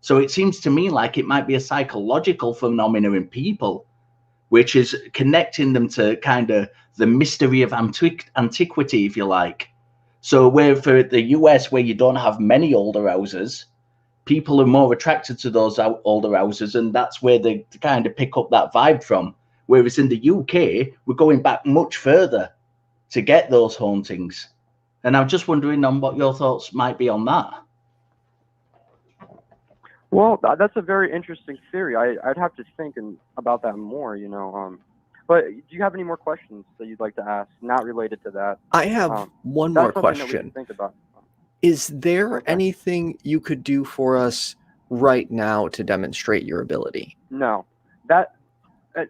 So it seems to me like it might be a psychological phenomenon in people, which is connecting them to kind of the mystery of antiquity, if you like. So where for the US, where you don't have many older houses, people are more attracted to those older houses, and that's where they kind of pick up that vibe from. Whereas in the UK, we're going back much further to get those hauntings. And I'm just wondering on what your thoughts might be on that. Well, that's a very interesting theory. I'd have to think about that more, you know. But do you have any more questions that you'd like to ask, not related to that? I have one more question. That we can think about. Is there anything you could do for us right now to demonstrate your ability? No.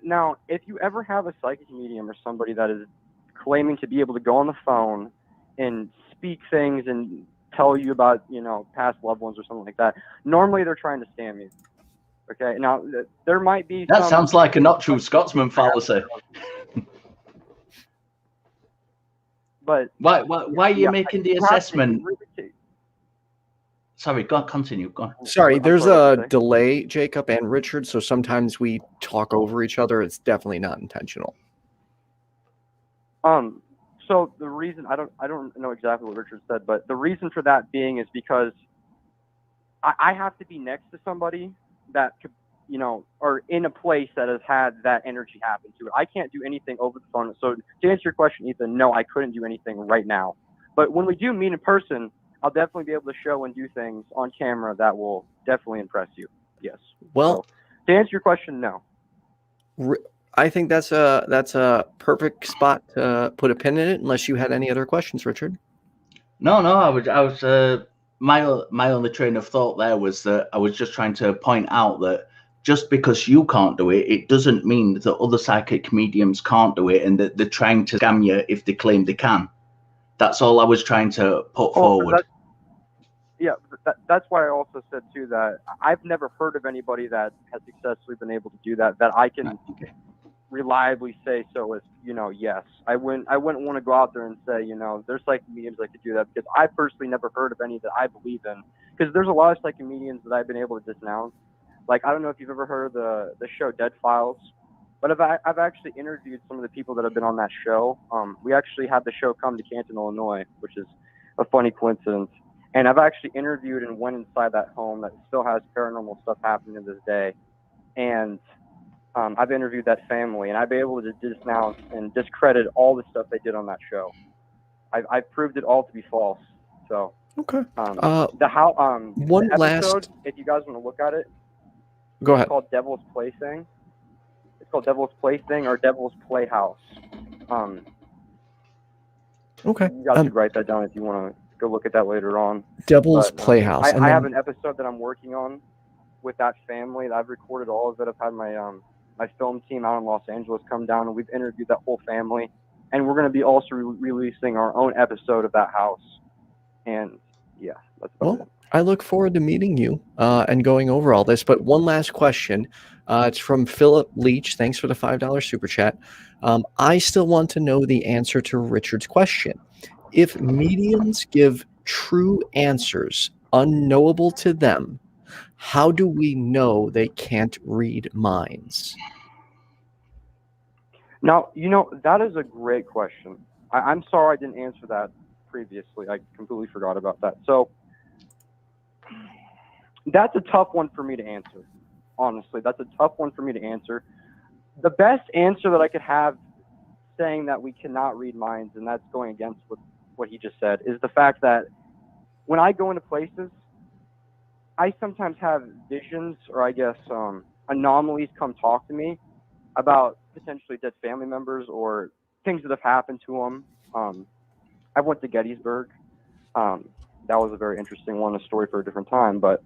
Now, if you ever have a psychic medium or somebody that is claiming to be able to go on the phone and speak things and tell you about, you know, past loved ones or something like that, normally they're trying to scam you. Okay, now there might be. That sounds like a not true Scotsman fallacy. But why are you making the assessment? Sorry, go on, continue. Go on. Sorry, there's a delay, Jacob and Richard, so sometimes we talk over each other. It's definitely not intentional. So the reason I don't know exactly what Richard said, but the reason for that being is because I have to be next to somebody that could, you know, or in a place that has had that energy happen to it. I can't do anything over the phone. So to answer your question, Ethan, no, I couldn't do anything right now. But when we do meet in person, I'll definitely be able to show and do things on camera that will definitely impress you. Yes. Well, so, to answer your question, no. I think that's a perfect spot to put a pin in it. Unless you had any other questions, Richard. No, I was my only train of thought there was that I was just trying to point out that just because you can't do it, it doesn't mean that other psychic mediums can't do it, and that they're trying to scam you if they claim they can. That's all I was trying to put forward. That's why I also said too that I've never heard of anybody that has successfully been able to do that I can reliably say so as, yes. I wouldn't want to go out there and say, there's psychic mediums that could do that, because I personally never heard of any that I believe in. Because there's a lot of psychic mediums that I've been able to disnounce. Like, I don't know if you've ever heard of the show Dead Files, but I've actually interviewed some of the people that have been on that show. We actually had the show come to Canton, Illinois, which is a funny coincidence. And I've actually interviewed and went inside that home that still has paranormal stuff happening to this day. And I've interviewed that family, and I've been able to disnounce and discredit all the stuff they did on that show. I've proved it all to be false. So Okay. the last. if you guys want to look at it, Go ahead. it's called Devil's Plaything. It's called Devil's Plaything or Devil's Playhouse. Okay. You guys should write that down if you want to go look at that later on. Devil's Playhouse. I have an episode that I'm working on with that family. I've recorded all of it. I've had my film team out in Los Angeles come down, and we've interviewed that whole family. And we're going to be also releasing our own episode of that house. And yeah, that's about it. I look forward to meeting you and going over all this. But one last question. It's from Philip Leitch. Thanks for the $5 super chat. I still want to know the answer to Richard's question. If mediums give true answers unknowable to them, how do we know they can't read minds? Now, that is a great question. I'm sorry I didn't answer that previously. I completely forgot about that. So that's a tough one for me to answer. Honestly, that's a tough one for me to answer. The best answer that I could have saying that we cannot read minds, and that's going against what he just said, is the fact that when I go into places, I sometimes have visions, or I guess anomalies come talk to me about potentially dead family members or things that have happened to them. I went to Gettysburg. That was a very interesting one, a story for a different time, but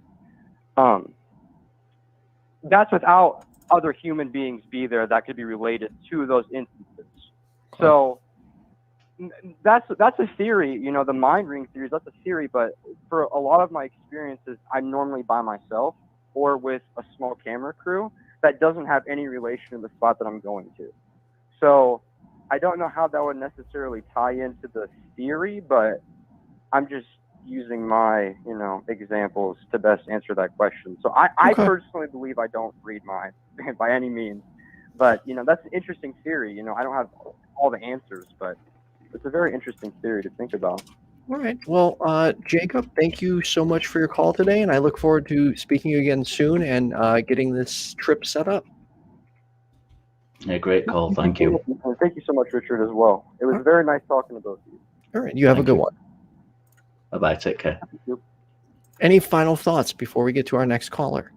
that's without other human beings be there that could be related to those instances. So that's a theory, the mind reading theories, that's a theory, but for a lot of my experiences, I'm normally by myself or with a small camera crew that doesn't have any relation to the spot that I'm going to. So I don't know how that would necessarily tie into the theory, but I'm just using my, examples to best answer that question. So I personally believe I don't read minds by any means, but, that's an interesting theory. I don't have all the answers, but it's a very interesting theory to think about. All right. Well, Jacob, thank you so much for your call today, and I look forward to speaking again soon and getting this trip set up. Yeah, great call. Thank you. Thank you so much, Richard, as well. It was very nice talking to both of you. All right. You have a good one. Bye-bye. Take care. Thank you. Any final thoughts before we get to our next caller?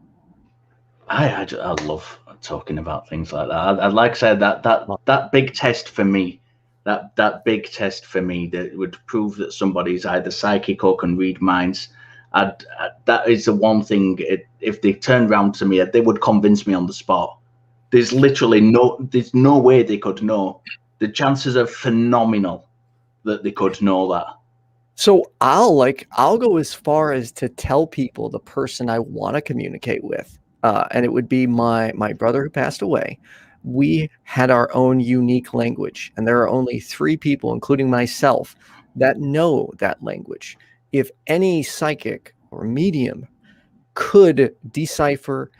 I love talking about things like that. I'd like to say that big test for me, that big test for me that would prove that somebody's either psychic or can read minds. That is the one thing. If they turned around to me, they would convince me on the spot. There's literally no way they could know. The chances are phenomenal that they could know that. So I'll go as far as to tell people the person I want to communicate with, and it would be my brother who passed away. We had our own unique language, and there are only 3 people, including myself, that know that language. If any psychic or medium could decipher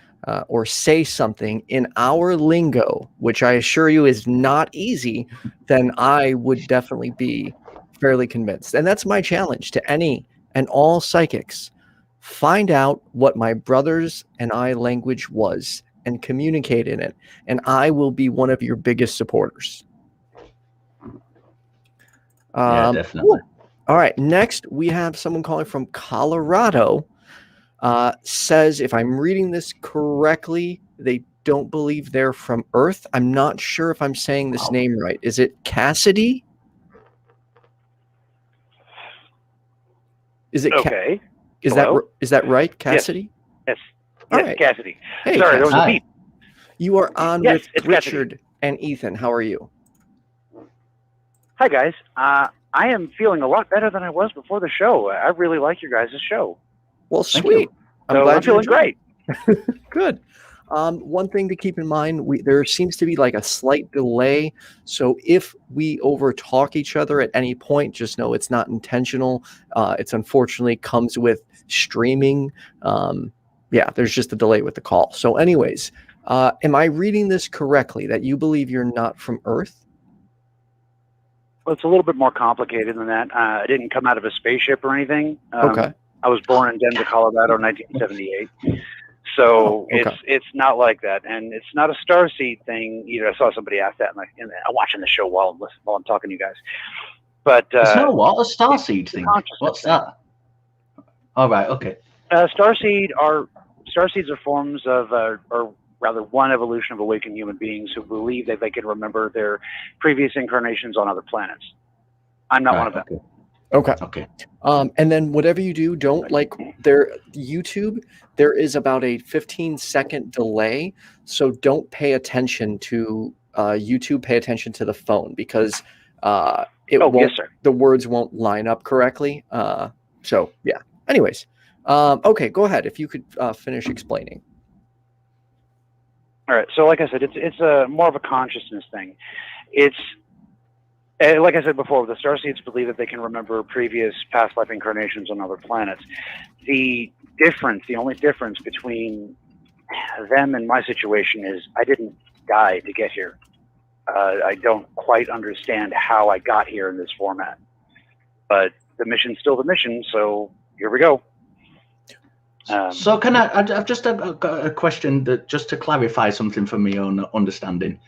or say something in our lingo, which I assure you is not easy, then I would definitely be fairly convinced. And that's my challenge to any and all psychics. Find out what my brother's and I language was and communicate in it, and I will be one of your biggest supporters. Yeah, definitely. All right, next we have someone calling from Colorado. Says, if I'm reading this correctly, they don't believe they're from Earth. I'm not sure if I'm saying this name right. Is it Cassidy? Is it okay? Is that right, Cassidy? Yes. All right. Cassidy. Hey, sorry, there was a beep. You are on Yes, with it's Richard Cassidy. and Ethan. How are you? Hi guys. I am feeling a lot better than I was before the show. I really like your guys' show. Well, Thank sweet. you. I'm glad I'm feeling great. Good. One thing to keep in mind, there seems to be like a slight delay. So if we overtalk each other at any point, just know it's not intentional. It's unfortunately comes with streaming. Yeah, there's just a delay with the call. So anyways, am I reading this correctly that you believe you're not from Earth? Well, it's a little bit more complicated than that. I didn't come out of a spaceship or anything. Okay. I was born in Denver, Colorado, in 1978. So it's not like that, and it's not a starseed thing. You know, I saw somebody ask that, and I'm watching the show while I'm talking to you guys. But it's not what a starseed thing. What's that? All right, okay. Starseeds are forms of, or rather, one evolution of awakened human beings who believe that they can remember their previous incarnations on other planets. I'm not one of them. Okay. And then whatever you do, don't YouTube, there is about a 15-second delay. So don't pay attention to YouTube, pay attention to the phone because the words won't line up correctly. So yeah. Anyways, okay, go ahead. If you could finish explaining. All right. So like I said, it's a more of a consciousness thing. It's, like I said before, the starseeds believe that they can remember previous past life incarnations on other planets. The only difference between them and my situation is I didn't die to get here. I don't quite understand how I got here in this format. But the mission's still the mission, so here we go. So can I've just got a question that just to clarify something for my own understanding.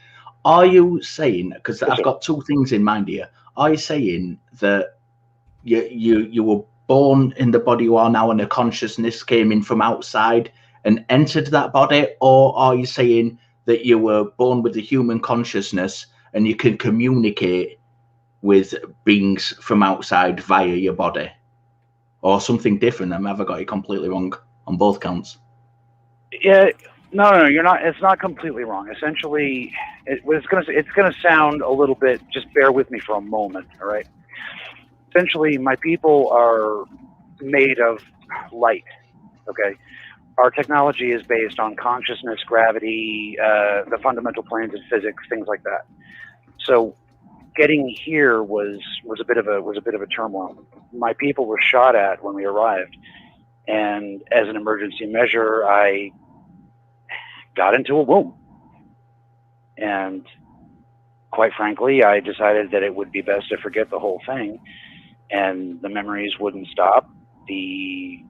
Are you saying, because I've got two things in mind here, are you saying that you were born in the body you are now and a consciousness came in from outside and entered that body? Or are you saying that you were born with the human consciousness and you can communicate with beings from outside via your body? Or something different? Have I got it completely wrong on both counts? Yeah. No, you're not. It's not completely wrong. Essentially, it's gonna sound a little bit. Just bear with me for a moment, all right? Essentially, my people are made of light. Okay, our technology is based on consciousness, gravity, the fundamental planes of physics, things like that. So, getting here was a bit of a turmoil. My people were shot at when we arrived, and as an emergency measure, I got into a womb. And quite frankly, I decided that it would be best to forget the whole thing, and the memories wouldn't stop. The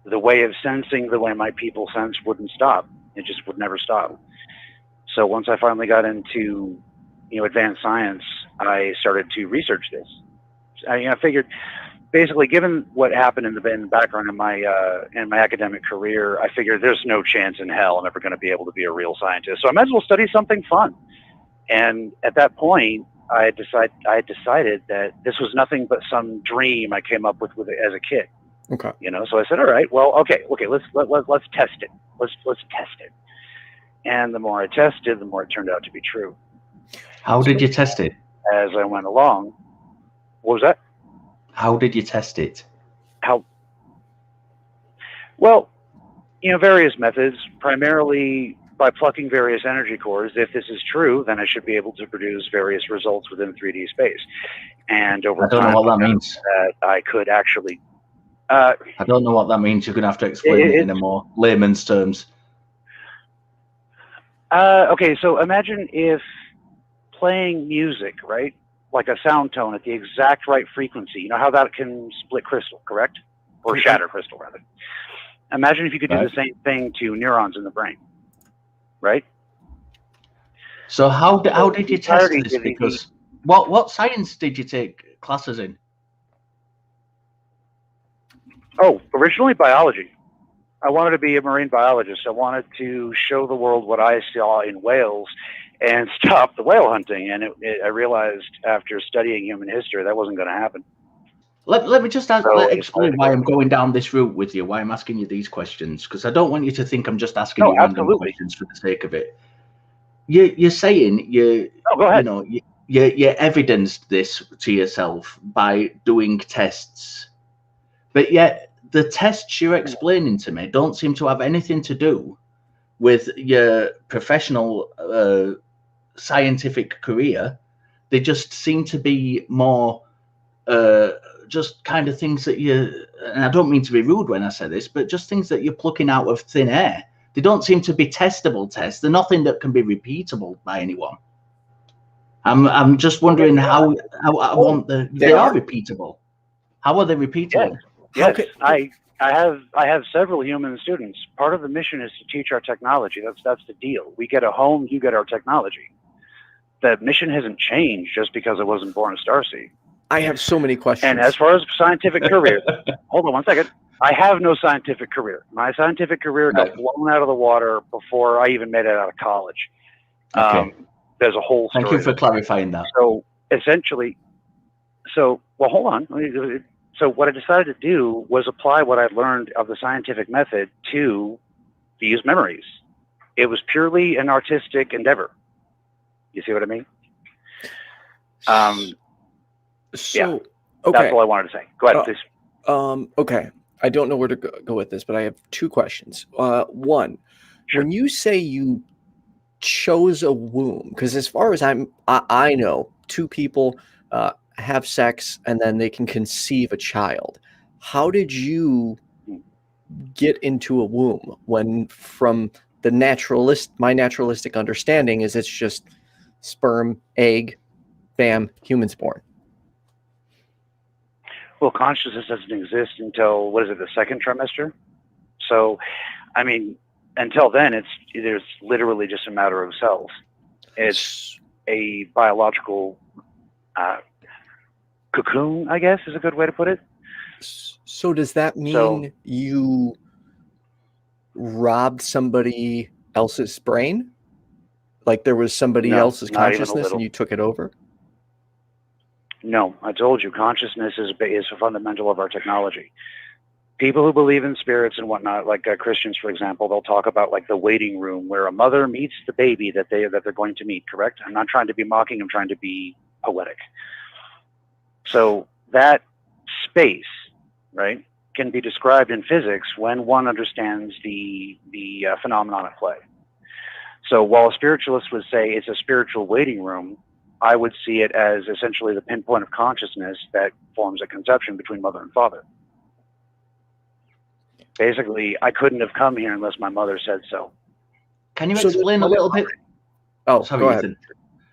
way of sensing the way my people sense wouldn't stop. It just would never stop. So once I finally got into advanced science, I started to research this. I figured, basically, given what happened in the background in my academic career, I figured there's no chance in hell I'm ever going to be able to be a real scientist. So I might as well study something fun. And at that point, I had decided that this was nothing but some dream I came up with as a kid. Okay. So I said, all right, well, okay, let's test it. Let's test it. And the more I tested, the more it turned out to be true. How did you test it? As I went along. What was that? How did you test it? Well, various methods, primarily by plucking various energy cores. If this is true, then I should be able to produce various results within 3D space. And over time, I don't know what that means. That I could actually... I don't know what that means. You're going to have to explain it in a more layman's terms. Okay, so imagine if playing music, right? Like a sound tone at the exact right frequency. You know how that can split crystal, correct? Or shatter crystal, rather. Imagine if you could do the same thing to neurons in the brain, right? So how did you test this? Because what science did you take classes in? Oh, originally biology. I wanted to be a marine biologist. I wanted to show the world what I saw in whales and stop the whale hunting. And I realized after studying human history that wasn't going to happen. Let me just explain why I'm going down this route with you, why I'm asking you these questions, because I don't want you to think I'm just asking you random questions for the sake of it. You're saying you evidenced this to yourself by doing tests, but yet the tests you're explaining to me don't seem to have anything to do with your professional scientific career, they just seem to be more just kind of things that you, and I don't mean to be rude when I say this, but just things that you're plucking out of thin air. They don't seem to be testable tests. They're nothing that can be repeatable by anyone. I'm just wondering how I want they are repeatable. How are they repeatable? Yes, I have several human students. Part of the mission is to teach our technology. That's the deal. We get a home, you get our technology. The mission hasn't changed just because I wasn't born a starseed. I have so many questions. And as far as scientific career, hold on one second. I have no scientific career. My scientific career got blown out of the water before I even made it out of college. Okay. There's a whole story. Thank you for clarifying that. So essentially, well, hold on. So what I decided to do was apply what I learned of the scientific method to these memories. It was purely an artistic endeavor. You see what I mean? So, yeah, that's all I wanted to say. Go ahead, please. Okay. I don't know where to go with this, but I have two questions. One, sure. When you say you chose a womb, because as far as I know, two people have sex and then they can conceive a child. How did you get into a womb when, from the my naturalistic understanding is it's just sperm, egg, bam, humans born? Well, consciousness doesn't exist until, the second trimester? So, I mean, until then, there's literally just a matter of cells. It's a biological cocoon, I guess, is a good way to put it. So does that mean you robbed somebody else's brain? Like there was somebody else's consciousness and you took it over? No, I told you, consciousness is a fundamental of our technology. People who believe in spirits and whatnot, like Christians, for example, they'll talk about like the waiting room where a mother meets the baby that they're going to meet, correct? I'm not trying to be mocking, I'm trying to be poetic. So that space, right, can be described in physics when one understands the phenomenon at play. So while a spiritualist would say it's a spiritual waiting room, I would see it as essentially the pinpoint of consciousness that forms a conception between mother and father. Basically, I couldn't have come here unless my mother said so. Can you explain a little bit? Oh, sorry, go ahead.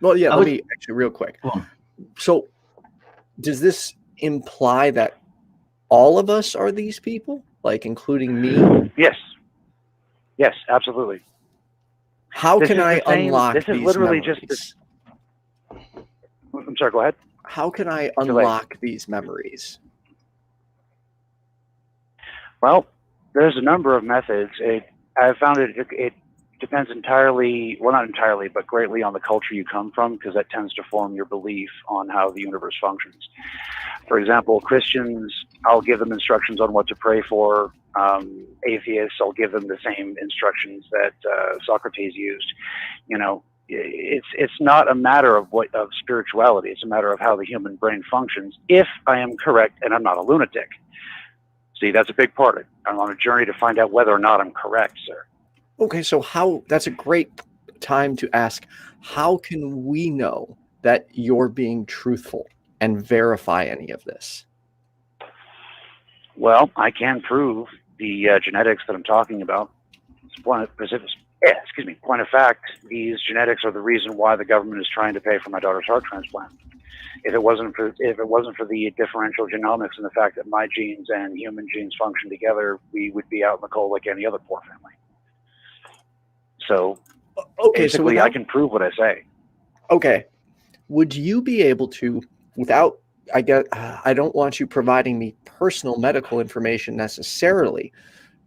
Well, yeah, let me actually real quick. So does this imply that all of us are these people, like including me? Yes. Yes, absolutely. How can I unlock these memories? This is literally just I'm sorry, go ahead. How can I unlock these memories? Well, there's a number of methods. I've found it depends entirely, well, not entirely, but greatly on the culture you come from, because that tends to form your belief on how the universe functions. For example, Christians, I'll give them instructions on what to pray for. Atheists, I'll give them the same instructions that Socrates used. You know, it's not a matter of spirituality. It's a matter of how the human brain functions, if I am correct and I'm not a lunatic. See, that's a big part of it. I'm on a journey to find out whether or not I'm correct, sir. Okay, so that's a great time to ask, how can we know that you're being truthful and verify any of this? Well, I can prove the genetics that I'm talking about. Point of fact, these genetics are the reason why the government is trying to pay for my daughter's heart transplant. If it wasn't for the differential genomics and the fact that my genes and human genes function together, we would be out in the cold like any other poor family. So, basically, I can prove what I say. Okay. Would you be able to, without, I don't want you providing me personal medical information necessarily,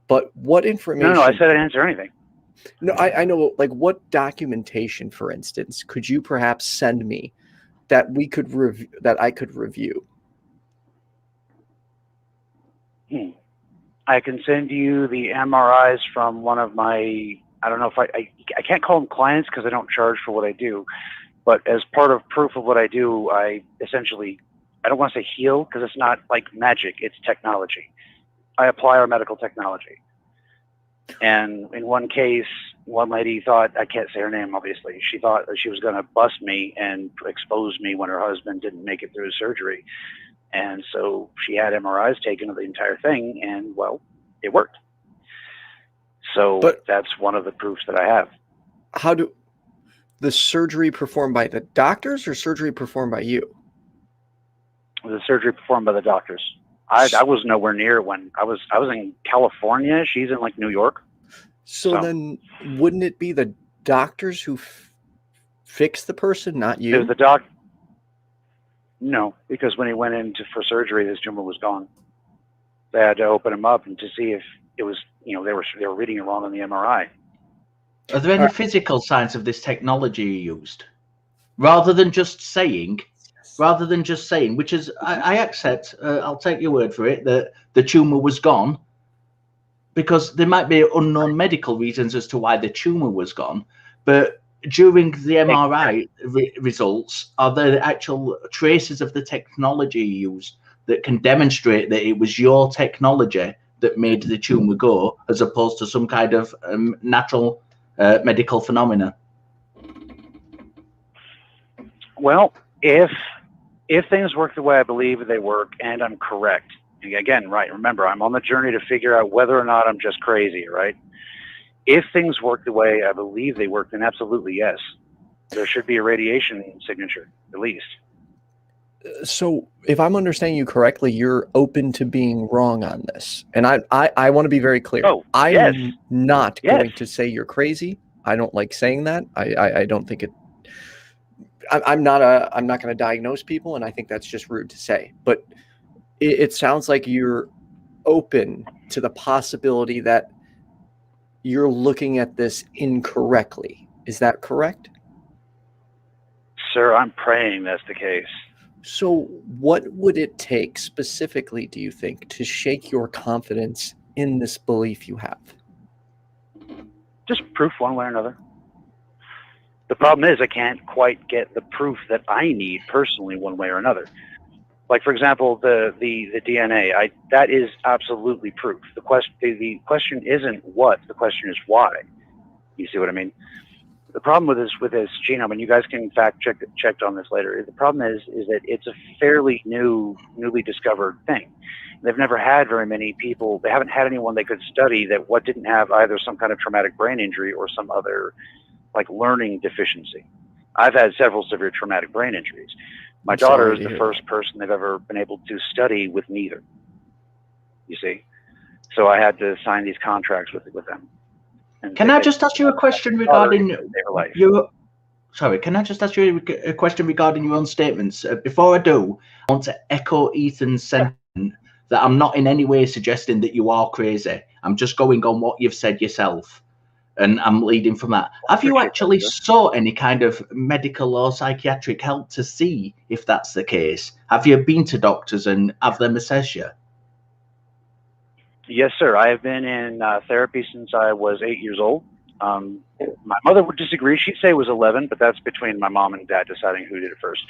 but what information? No, I said I'd answer anything. No, I know, like what documentation, for instance, could you perhaps send me that we could review, that I could review? I can send you the MRIs from one of my, I don't know if I can't call them clients because I don't charge for what I do, but as part of proof of what I do, I essentially, I don't want to say heal because it's not like magic, it's technology. I apply our medical technology. And in one case, one lady thought, I can't say her name, obviously. She thought that she was going to bust me and expose me when her husband didn't make it through his surgery. And so she had MRIs taken of the entire thing, and, well, it worked. So that's one of the proofs that I have. How do the surgery performed by the doctors or surgery performed by you? The surgery performed by the doctors. I was nowhere near it when I was in California. She's in like New York. So then wouldn't it be the doctors who fixed the person, not you? It was the doc. No, because when he went in for surgery, his tumor was gone. They had to open him up and to see if it was, they were reading it wrong on the MRI. Are there any physical signs of this technology you used? Rather than just saying, which is, I accept, I'll take your word for it, that the tumor was gone, because there might be unknown medical reasons as to why the tumor was gone. But during the MRI results, are there actual traces of the technology you used that can demonstrate that it was your technology that made the tumor go, as opposed to some kind of natural medical phenomena? Well, if things work the way I believe they work, and I'm correct, again, right, remember, I'm on the journey to figure out whether or not I'm just crazy, right? If things work the way I believe they work, then absolutely yes. There should be a radiation signature, at least. So if I'm understanding you correctly, you're open to being wrong on this. And I want to be very clear. I'm not going to say you're crazy. I don't like saying that. I don't think it... I'm not going to diagnose people, and I think that's just rude to say. But it sounds like you're open to the possibility that you're looking at this incorrectly. Is that correct? Sir, I'm praying that's the case. So what would it take specifically, do you think, to shake your confidence in this belief you have? Just proof one way or another. The problem is I can't quite get the proof that I need personally one way or another. Like, for example, the DNA, that is absolutely proof. The question isn't what, the question is why. You see what I mean? The problem with this genome, and you guys can fact check on this later, the problem is that it's a fairly newly discovered thing. They've never had very many people, they haven't had anyone they could study that didn't have either some kind of traumatic brain injury or some other like learning deficiency. I've had several severe traumatic brain injuries. My daughter is the first person they've ever been able to study with neither. You see? So I had to sign these contracts with them. Can I just ask you a question regarding your... Sorry, can I just ask you a question regarding your own statements? Before I do, I want to echo Ethan's sentiment that I'm not in any way suggesting that you are crazy. I'm just going on what you've said yourself, and I'm leading from that. Have you actually sought any kind of medical or psychiatric help to see if that's the case? Have you been to doctors and have them assess you? Yes, sir. I have been in therapy since I was 8 years old. My mother would disagree. She'd say it was 11, but that's between my mom and dad deciding who did it first.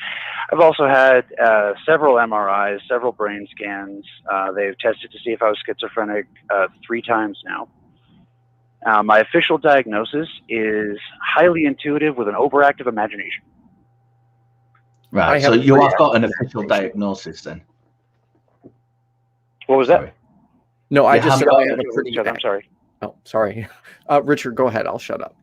I've also had several MRIs, several brain scans. They've tested to see if I was schizophrenic 3 times now. My official diagnosis is highly intuitive with an overactive imagination. Right, so you have got an official diagnosis then? What was that? No, I just said I have a pretty... I'm sorry. Oh, sorry. Richard, go ahead. I'll shut up.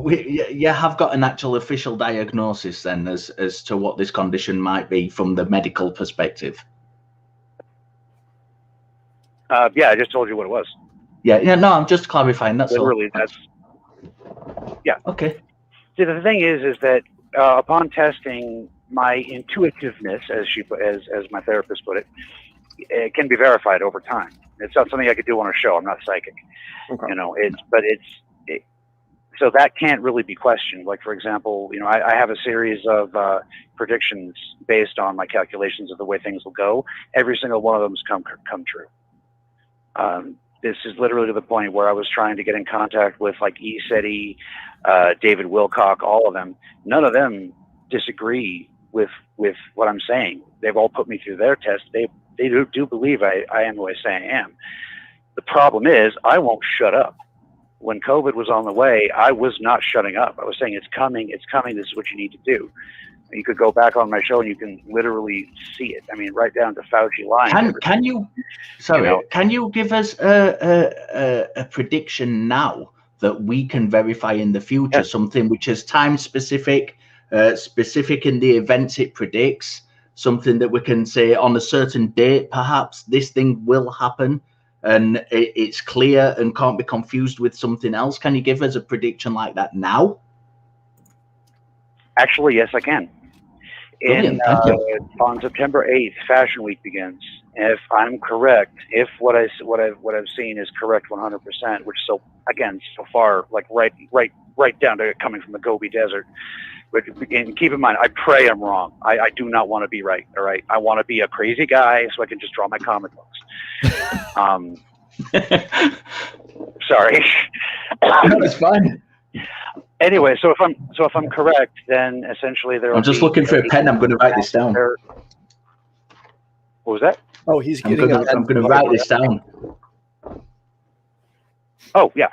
You have got an actual official diagnosis then as to what this condition might be from the medical perspective? Yeah, I just told you what it was. Yeah, no, I'm just clarifying. That's literally, all. Yeah. Okay. See, the thing is that upon testing, my intuitiveness, as my therapist put it, it can be verified over time. It's not something I could do on a show. I'm not psychic, okay. So that can't really be questioned. Like, for example, I have a series of predictions based on my calculations of the way things will go. Every single one of them has come true. This is literally to the point where I was trying to get in contact with like ESETI, David Wilcock, all of them. None of them disagree with what I'm saying. They've all put me through their test. They do believe I am who I say I am. The problem is I won't shut up. when COVID was on the way, I was not shutting up. I was saying, it's coming, this is what you need to do. You could go back on my show and you can literally see it. I mean, right down to Fauci lying. Can you give us a prediction now that we can verify in the future, something which is time specific, specific in the events it predicts, something that we can say on a certain date, perhaps this thing will happen, and it's clear and can't be confused with something else? Can you give us a prediction like that now? Actually, yes, I can. Brilliant, thank you. On September 8th, Fashion Week begins. If I'm correct, if what I've seen is correct 100%, which so far, like right down to coming from the Gobi Desert. But keep in mind, I pray I'm wrong. I do not want to be right. All right, I want to be a crazy guy so I can just draw my comic books. Sorry. It's fine. Anyway, so if I'm correct, then essentially there. I'm just looking for a pen. I'm going to write this down. What was that? Oh, he's I'm getting. going to write this down. Oh yeah.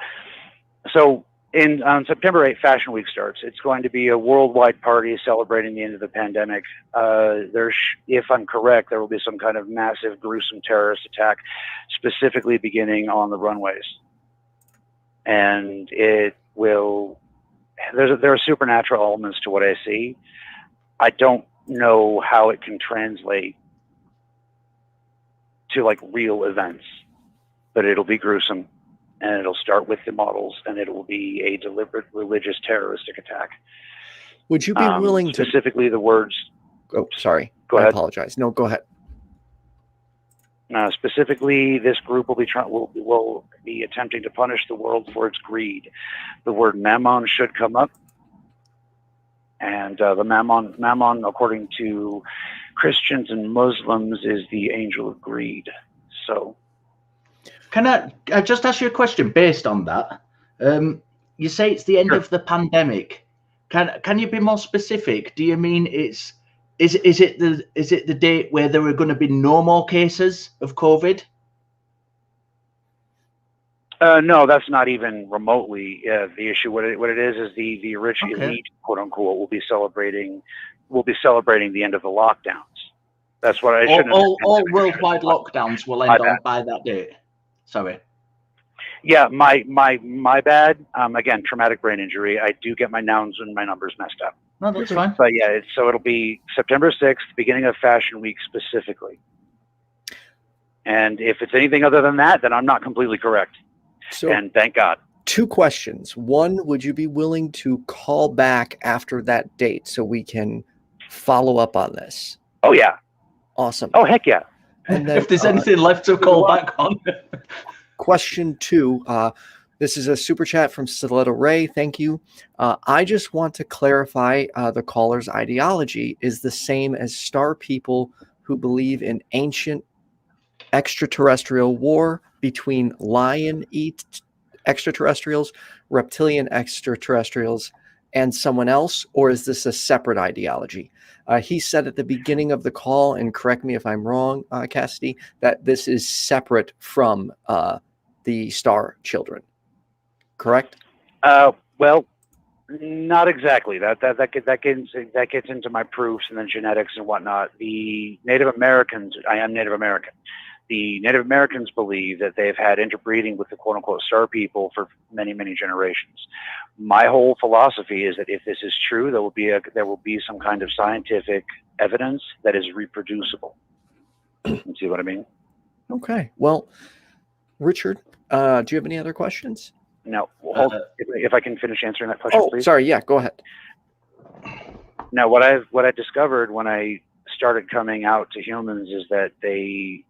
So on September 8th, Fashion Week starts. It's going to be a worldwide party celebrating the end of the pandemic. If I'm correct, there will be some kind of massive, gruesome terrorist attack, specifically beginning on the runways, and it will. There are supernatural elements to what I see. I don't know how it can translate to like real events, but it'll be gruesome, and it'll start with the models, and it will be a deliberate religious terroristic attack. Would you be willing to specifically the words? Oh, sorry. Go ahead. I apologize. No, go ahead. Specifically, this group will be attempting to punish the world for its greed. The word mammon should come up, and the mammon, according to Christians and Muslims, is the angel of greed. So, can I just ask you a question based on that? You say it's the end of the pandemic. Can you be more specific? Do you mean Is it the date where there are going to be no more cases of COVID? No, that's not even remotely the issue. What it is the rich elite, quote unquote, will be celebrating the end of the lockdowns. That's what I should. All worldwide lockdowns will end by that date. Sorry. Yeah, my bad. Again, traumatic brain injury. I do get my nouns and my numbers messed up. No, that's fine. But yeah, so it'll be September 6th, beginning of Fashion Week specifically. And if it's anything other than that, then I'm not completely correct. So, and thank God. 2 questions. One, would you be willing to call back after that date so we can follow up on this? Oh, yeah. Awesome. Oh, heck yeah. And then, if there's anything left to call back on. Question 2. This is a super chat from Stiletto Ray. Thank you. I just want to clarify the caller's ideology is the same as star people who believe in ancient extraterrestrial war between lion-eat extraterrestrials, reptilian extraterrestrials, and someone else, or is this a separate ideology? He said at the beginning of the call, and correct me if I'm wrong, Cassidy, that this is separate from the star children. Correct? Well, not exactly. That gets into my proofs and then genetics and whatnot. The Native Americans, I am Native American. The Native Americans believe that they've had interbreeding with the quote unquote star people for many, many generations. My whole philosophy is that if this is true, there will be some kind of scientific evidence that is reproducible. You see what I mean? Okay. Well, Richard, do you have any other questions? No. If I can finish answering that question, please. Sorry. Yeah, go ahead. Now, what I discovered when I started coming out to humans is that they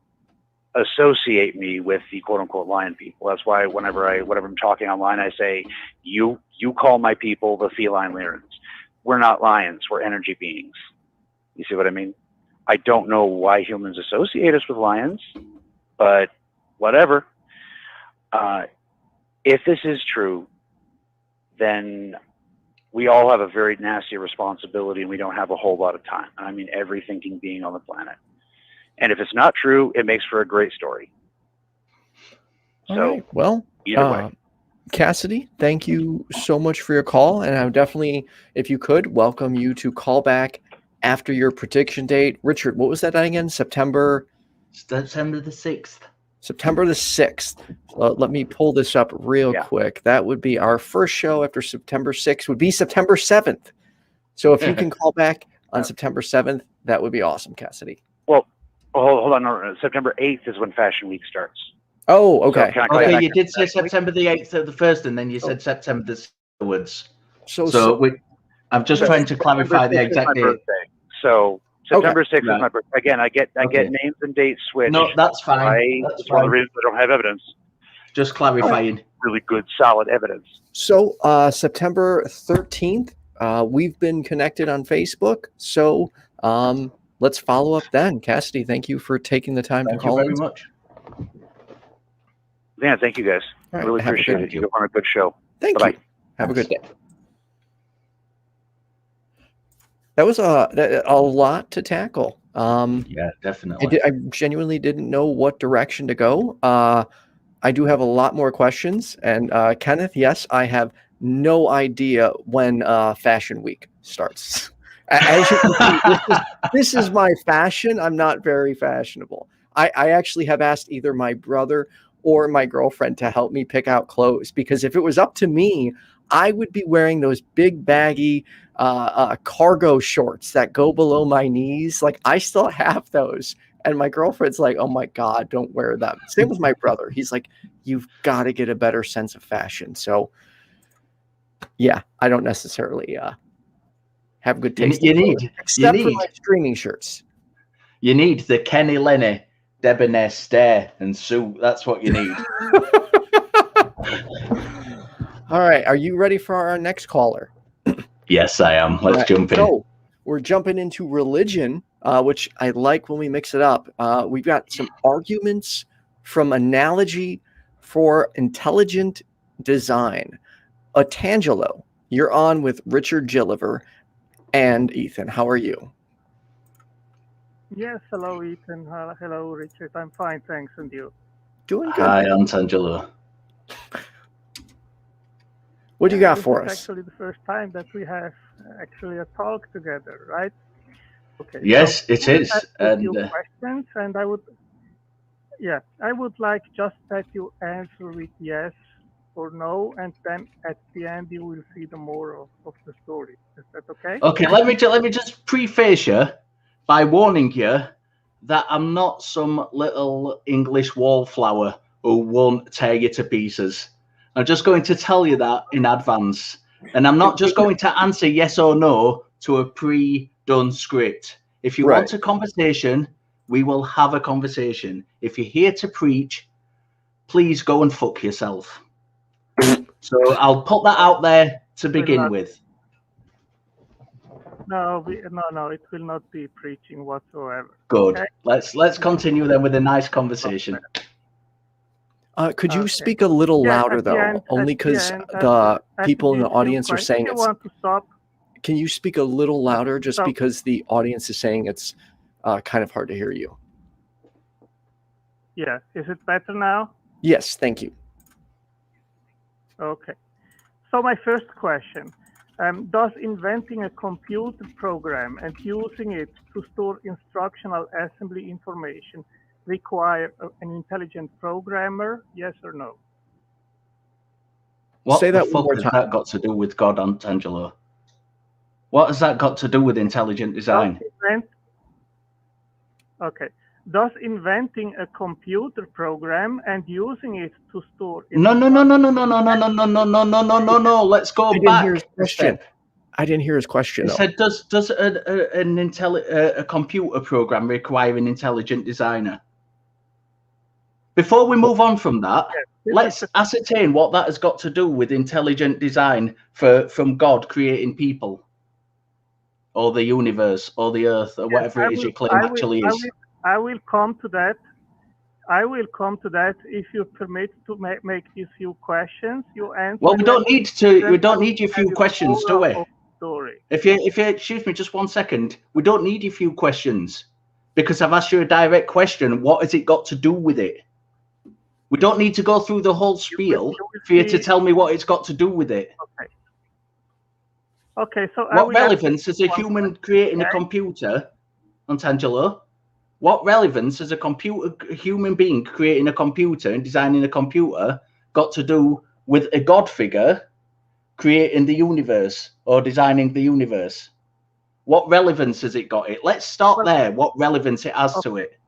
associate me with the quote unquote lion people. That's why whenever I'm talking online, I say, you call my people the feline Lyrans. We're not lions. We're energy beings. You see what I mean? I don't know why humans associate us with lions, but whatever. If this is true, then we all have a very nasty responsibility, and we don't have a whole lot of time. I mean, every thinking being on the planet. And if it's not true, it makes for a great story. All right. Well, either way. Cassidy, thank you so much for your call, and I would definitely, if you could, welcome you to call back after your prediction date. Richard, what was that again? September the 6th. September the 6th. Let me pull this up real quick. That would be our first show after September 6th, would be September 7th. So if you can call back on September 7th, that would be awesome, Cassidy. Well, hold on. No, September 8th is when Fashion Week starts. Oh, okay. So Okay, you did say September the 8th at the first, and then you said September the 6th afterwards. I'm just trying to clarify the exact date. So September 6th is my birthday. Again, I get names and dates switched. No, that's fine. That's one of the reasons I don't have evidence. Just clarifying. Really good, solid evidence. So September 13th, we've been connected on Facebook. So let's follow up then. Cassidy, thank you for taking the time to call in. Thank you very much. Yeah, thank you guys. All right, really appreciate it. You're on a good show. Thank you. Have a good day. That was a lot to tackle. Yeah, definitely. I genuinely didn't know what direction to go. I do have a lot more questions. And Kenneth, yes, I have no idea when Fashion Week starts. As you can see, this is my fashion. I'm not very fashionable. I actually have asked either my brother or my girlfriend to help me pick out clothes, because if it was up to me, I would be wearing those big baggy cargo shorts that go below my knees. Like, I still have those. And my girlfriend's like, oh my God, don't wear them. Same with my brother. He's like, you've got to get a better sense of fashion. So yeah, I don't necessarily have good taste. Except for my streaming shirts. You need the Kenny Lenny debonair stare and suit. That's what you need. All right. Are you ready for our next caller? Yes, I am. Let's jump in. So we're jumping into religion, which I like when we mix it up. We've got some arguments from analogy for intelligent design. Tangelo, you're on with Richard Gilliver and Ethan. How are you? Yes, hello, Ethan. Hello, Richard. I'm fine, thanks. And you? Doing good. Hi, I'm Tangelo. What do you got for us? It's actually the first time that we have actually a talk together, right? Okay. Yes, so it is. And questions, and I would like just that you answer with yes or no, and then at the end you will see the moral of the story. Is that okay? Okay, let me just preface you by warning you that I'm not some little English wallflower who won't tear you to pieces. I'm just going to tell you that in advance. And I'm not just going to answer yes or no to a pre-done script. If you want a conversation, we will have a conversation. If you're here to preach, please go and fuck yourself. So I'll put that out there to begin with. No, it will not be preaching whatsoever. Good. Okay? Let's continue then with a nice conversation. Could you speak a little louder, though? Only because the people in the audience are saying it's... want to stop? Can you speak a little louder, just because the audience is saying it's kind of hard to hear you? Yeah. Is it better now? Yes, thank you. Okay. So my first question, does inventing a computer program and using it to store instructional assembly information require an intelligent programmer, yes or no? What the fuck has that got to do with God, Angelo? What has that got to do with intelligent design? Okay. Does inventing a computer program and using it to store... No. Let's go back a step. I didn't hear his question. He said, does a computer program require an intelligent designer? Before we move on from that, let's ascertain what that has got to do with intelligent design from God creating people, or the universe, or the earth, or whatever it is you claim actually is. I will come to that. If you permit to make these few questions. You answer. Well, we don't need to. We don't need your few questions, do we? Story. If you excuse me, just 1 second. We don't need your few questions because I've asked you a direct question. What has it got to do with it? We don't need to go through the whole spiel for you to tell me what it's got to do with it. Okay. Okay, so what relevance is a human creating a computer, Antangelo? What relevance has a human being creating a computer and designing a computer got to do with a God figure creating the universe or designing the universe? What relevance has it got? Let's start there. What relevance it has to it?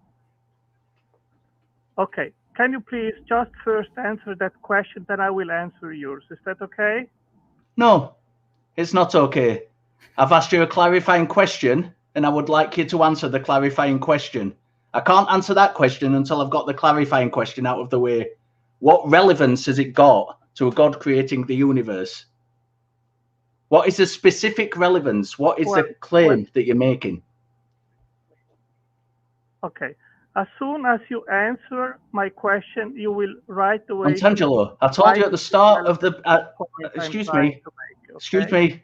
Okay. Can you please just first answer that question, then I will answer yours. Is that okay? No, it's not okay. I've asked you a clarifying question, and I would like you to answer the clarifying question. I can't answer that question until I've got the clarifying question out of the way. What relevance has it got to a God creating the universe? What is the specific relevance? What is the claim that you're making? Okay. As soon as you answer my question, you will right away. Antangelo, I told you at the start of the. Excuse me. Excuse me.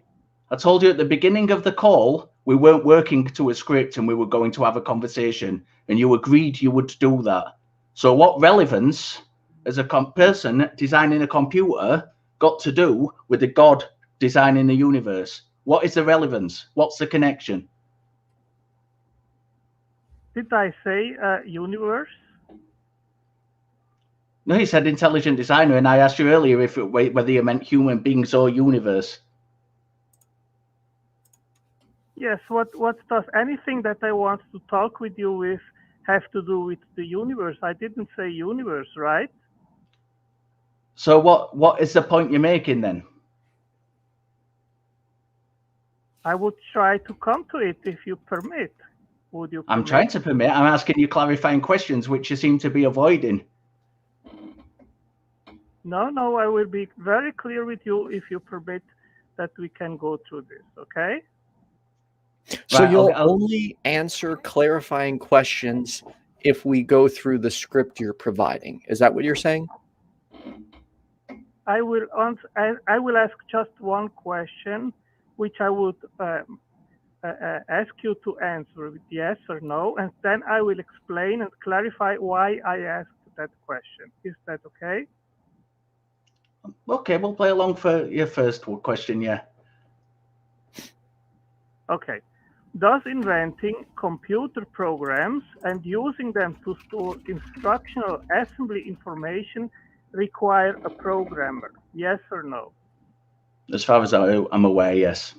I told you at the beginning of the call we weren't working to a script and we were going to have a conversation, and you agreed you would do that. So, what relevance has a person designing a computer got to do with the God designing the universe? What is the relevance? What's the connection? Did I say universe? No, you said intelligent designer, and I asked you earlier whether you meant human beings or universe. Yes. What does anything that I want to talk with you with have to do with the universe? I didn't say universe, right? So what is the point you're making then? I would try to come to it if you permit. Would you permit? I'm trying to permit. I'm asking you clarifying questions, which you seem to be avoiding. No, I will be very clear with you if you permit that we can go through this, okay? So Right, you'll okay, only answer clarifying questions if we go through the script you're providing. Is that what you're saying? I will ask just one question, which I would ask you to answer with yes or no, and then I will explain and clarify why I asked that question. Is that okay? Okay, we'll play along for your first question, yeah. Okay. Does inventing computer programs and using them to store instructional assembly information require a programmer? Yes or no? As far as I'm aware, yes.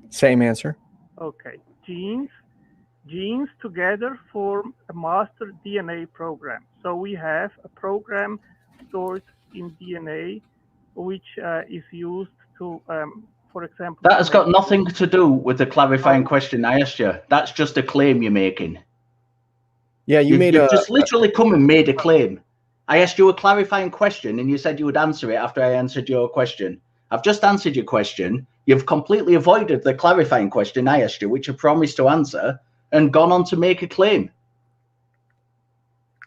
Same answer. Okay. Genes together form a master DNA program. So we have a program stored in DNA, which is used to, for example... That has got nothing to do with the clarifying question I asked you. That's just a claim you're making. Yeah, you've just literally come and made a claim. I asked you a clarifying question and you said you would answer it after I answered your question. I've just answered your question. You've completely avoided the clarifying question I asked you, which you promised to answer, and gone on to make a claim.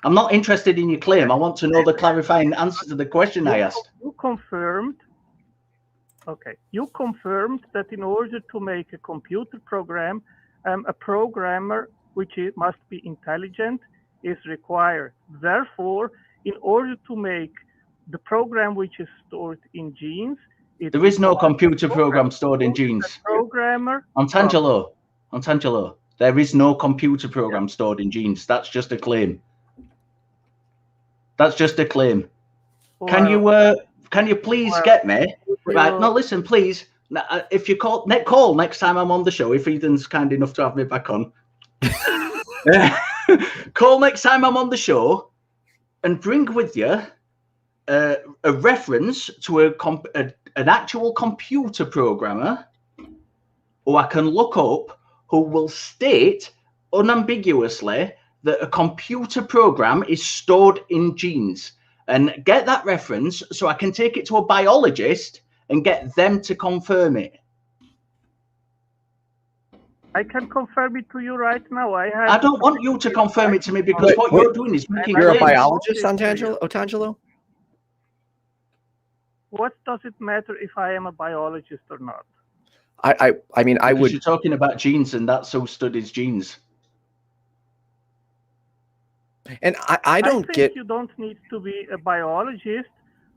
I'm not interested in your claim. I want to know the clarifying answer to the question I asked. You confirmed that in order to make a computer program, a programmer, which must be intelligent, is required. Therefore, in order to make the program which is stored in genes, there is no computer program stored in genes. Programmer. Antangelo, there is no computer program stored in genes. That's just a claim. That's just a claim. Well, can you please get me? Right, no, listen, please. If you call next time I'm on the show, if Ethan's kind enough to have me back on, call next time I'm on the show and bring with you a reference to an actual computer programmer who I can look up who will state unambiguously that a computer program is stored in genes, and get that reference so I can take it to a biologist and get them to confirm it. I can confirm it to you right now. I don't want you to confirm it to me because what you're doing is making You're claims. a biologist, Antangelo? What does it matter if I am a biologist or not? I mean, I would. You're talking about genes, and that's who studies genes. And I don't think get. you don't need to be a biologist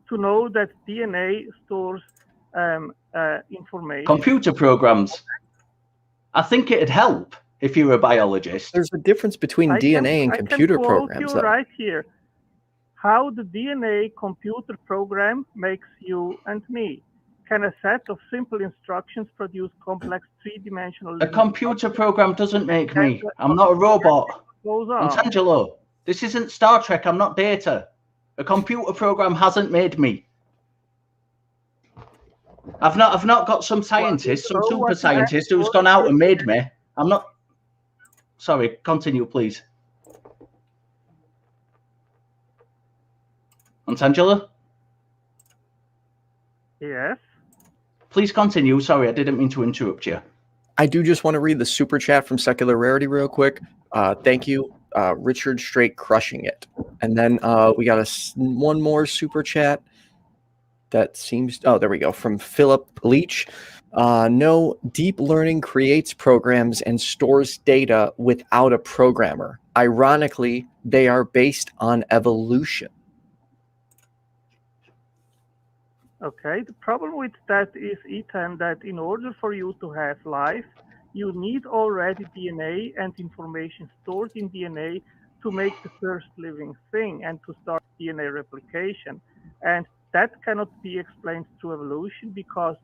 to know that DNA stores information. Computer programs. I think it'd help if you were a biologist. There's a difference between DNA and computer I can quote programs, you though. right here. How the DNA computer program makes you and me. Can a set of simple instructions produce complex three-dimensional... A computer program doesn't make me. I'm not a robot. Antangelo, this isn't Star Trek. I'm not Data. A computer program hasn't made me. I've not got some scientist, some super scientist who's gone out and made me. I'm not... Sorry, continue, please. Antangelo? Yes? Please continue. Sorry, I didn't mean to interrupt you. I do just want to read the super chat from Secular Rarity real quick. Thank you, Richard Straight crushing it. And then we got one more super chat that seems... Oh, there we go. From Philip Leitch. No, deep learning creates programs and stores data without a programmer. Ironically, they are based on evolution. Okay, the problem with that is, Ethan, that in order for you to have life, you need already DNA and information stored in DNA to make the first living thing and to start DNA replication. And that cannot be explained through evolution because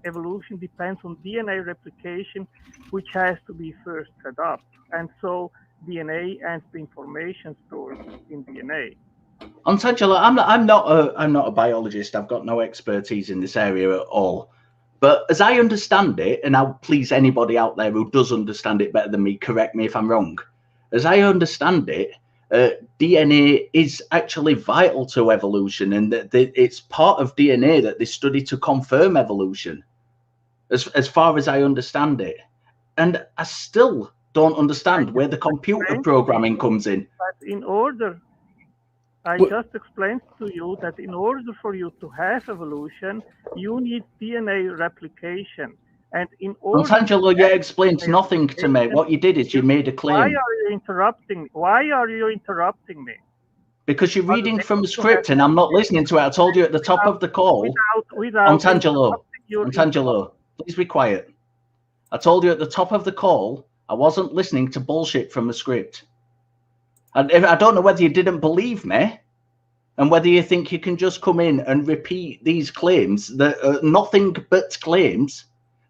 evolution depends on DNA replication, which has to be first set up. And so DNA and the information stored in DNA. Antangelo, I'm not a biologist. I've got no expertise in this area at all. But as I understand it, and I'll please anybody out there who does understand it better than me, correct me if I'm wrong. As I understand it, DNA is actually vital to evolution, and that it's part of DNA that they study to confirm evolution, as far as I understand it. And I still don't understand where the computer programming comes in. But I just explained to you that in order for you to have evolution, you need DNA replication. And in order... Antangelo, you explained nothing to me. What you did is you made a claim. Why are you interrupting? Why are you interrupting me? Because you're reading from a script and I'm not listening to it. I told you at the top of the call. Antangelo, please be quiet. I told you at the top of the call, I wasn't listening to bullshit from the script. And I don't know whether you didn't believe me and whether you think you can just come in and repeat these claims that are nothing but claims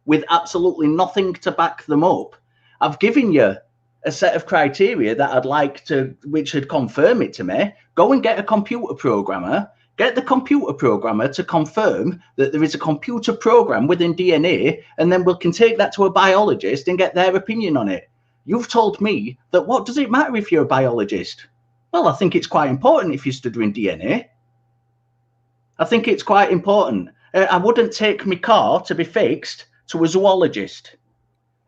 with absolutely nothing to back them up. I've given you a set of criteria that I'd like to, which would confirm it to me. Go and get a computer programmer, get the computer programmer to confirm that there is a computer program within DNA, and then we can take that to a biologist and get their opinion on it. You've told me that what does it matter if you're a biologist? Well, I think it's quite important if you're studying DNA. I think it's quite important. I wouldn't take my car to be fixed to a zoologist.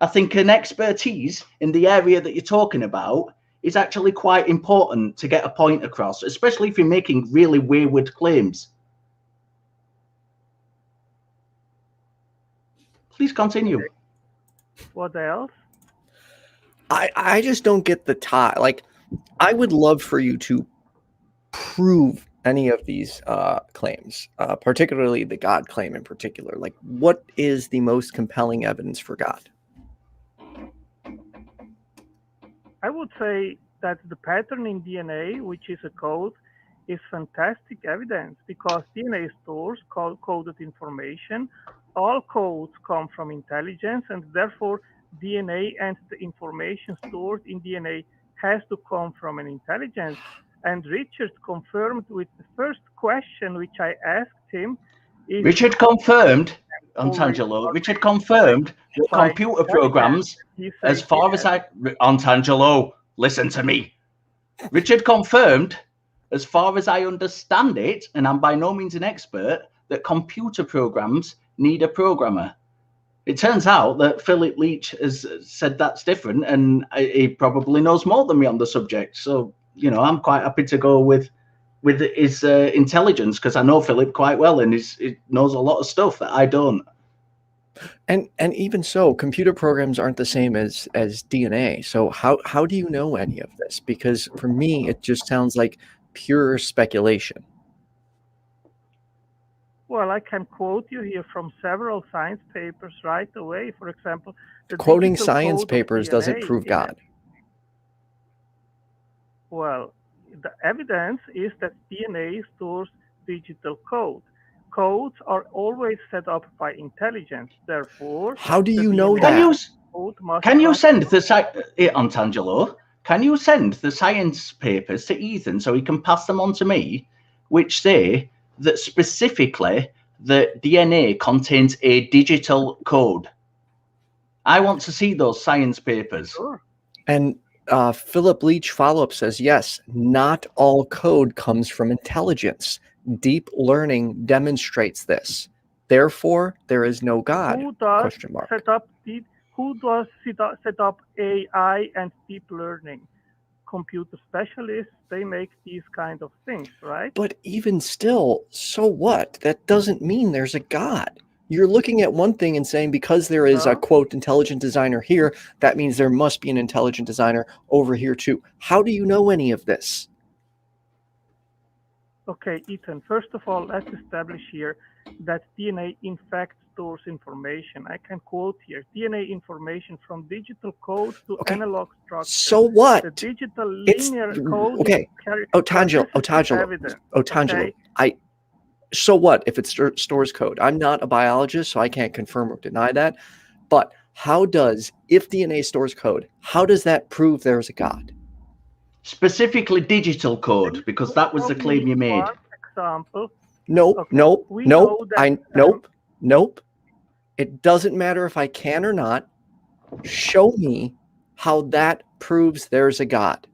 I think an expertise in the area that you're talking about is actually quite important to get a point across, especially if you're making really wayward claims. Please continue. What else? I just don't get the tie. Like, I would love for you to prove any of these claims, particularly the God claim in particular. Like, what is the most compelling evidence for God? I would say that the pattern in DNA, which is a code, is fantastic evidence because DNA stores coded information. All codes come from intelligence, and therefore DNA and the information stored in DNA has to come from an intelligence. And Richard confirmed with the first question which I asked him. Richard confirmed, Antangelo, Richard confirmed that computer programs, as far as Antangelo, listen to me. Richard confirmed, as far as I understand it, and I'm by no means an expert, that computer programs need a programmer. It turns out that Philip Leitch has said that's different, and he probably knows more than me on the subject. So, you know, I'm quite happy to go with his intelligence, because I know Philip quite well, and he knows a lot of stuff that I don't. And even so, computer programs aren't the same as DNA. So how do you know any of this? Because for me, it just sounds like pure speculation. Well, I can quote you here from several science papers right away. For example, the Quoting digital science code of papers doesn't DNA prove in God. Well, the evidence is that DNA stores digital code. Codes are always set up by intelligence. Therefore, How do the you know DNA that? code must Can you run- send the Antangelo? Can you send the science papers to Ethan so he can pass them on to me, which say that specifically the DNA contains a digital code? I want to see those science papers. Sure. And Philip Leitch follow-up says, yes, not all code comes from intelligence. Deep learning demonstrates this. Therefore, there is no God. Who does Question mark. set up set up AI and deep learning? Computer specialists, they make these kind of things, right? But even still, so what? That doesn't mean there's a God. You're looking at one thing and saying because there is a, quote, intelligent designer here, that means there must be an intelligent designer over here too. How do you know any of this? Okay, Ethan, first of all, let's establish here that DNA in fact stores information. I can quote here, DNA information from digital code to analog structure. So what? The digital linear code okay. Otangelo. So what if it stores code? I'm not a biologist, so I can't confirm or deny that. But how does, if DNA stores code, how does that prove there's a God? Specifically digital code, because that was the claim you made. Example. Nope, Okay, nope, we nope, know that, nope. It doesn't matter if I can or not. Show me how that proves there's a God.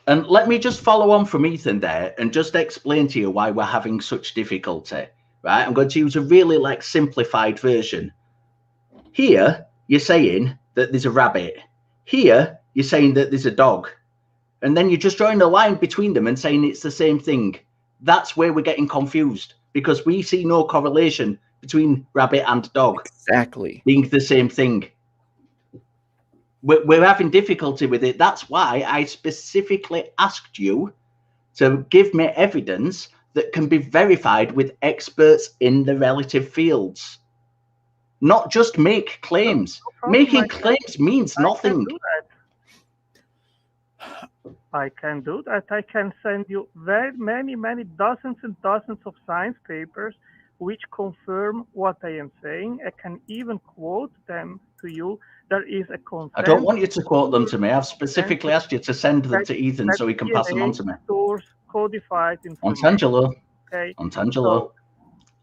And let me just follow on from Ethan there and just explain to you why we're having such difficulty, right? I'm going to use a really simplified version. Here, you're saying that there's a rabbit. Here, you're saying that there's a dog. And then you're just drawing a line between them and saying it's the same thing. That's where we're getting confused because we see no correlation between rabbit and dog. Exactly. Being the same thing. We're having difficulty with it. That's why I specifically asked you to give me evidence that can be verified with experts in the relative fields. Not just make claims. Making claims means nothing. I can do that. I can send you very many dozens and dozens of science papers which confirm what I am saying. I can even quote them to you. There is a consensus. I don't want you to quote them to me. I've specifically asked you to send them to Ethan so he can pass them on to me. Stores codified information. Antangelo. Okay. Antangelo.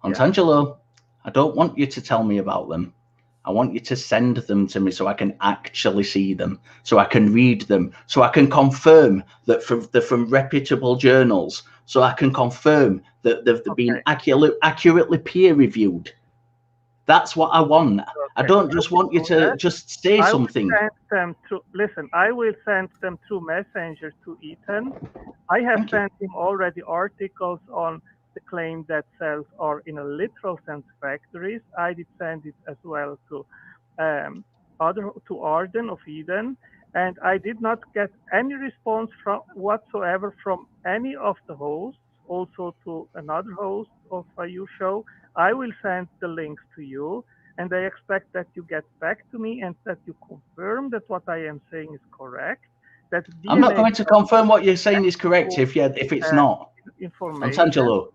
Antangelo. I don't want you to tell me about them. I want you to send them to me so I can actually see them, so I can read them, so I can confirm that they're from reputable journals, so I can confirm that they've been accurately peer reviewed. That's what I want. I don't just want you to just say something. I will send them through Messenger to Ethan. I have sent him already articles on the claim that cells are in a literal sense factories. I did send it as well to Arden of Eden, and I did not get any response whatsoever from any of the hosts. Also to another host of your show, I will send the links to you, and I expect that you get back to me and that you confirm that what I am saying is correct. That I'm not going to confirm what you're saying is correct if it's not. Antangelo.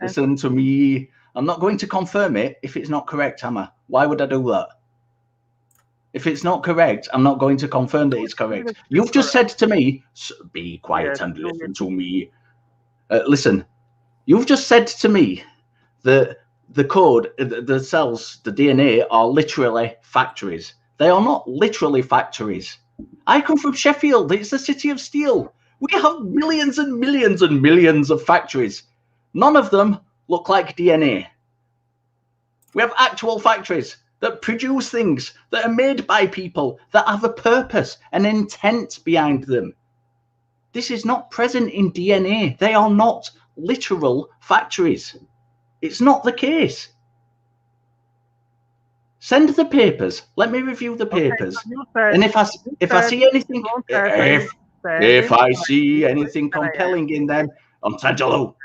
Listen to me. I'm not going to confirm it if it's not correct, Hammer. Why would I do that? If it's not correct, I'm not going to confirm that it's correct. You've just said to me, be quiet and listen to me. Listen, you've just said to me that the code, the cells, the DNA are literally factories. They are not literally factories. I come from Sheffield. It's the city of steel. We have millions and millions and millions of factories. None of them look like DNA. We have actual factories that produce things that are made by people that have a purpose, an intent behind them. This is not present in DNA. They are not literal factories. It's not the case. Send the papers. Let me review the papers. And if I see anything, if I see anything compelling in them, Angelo,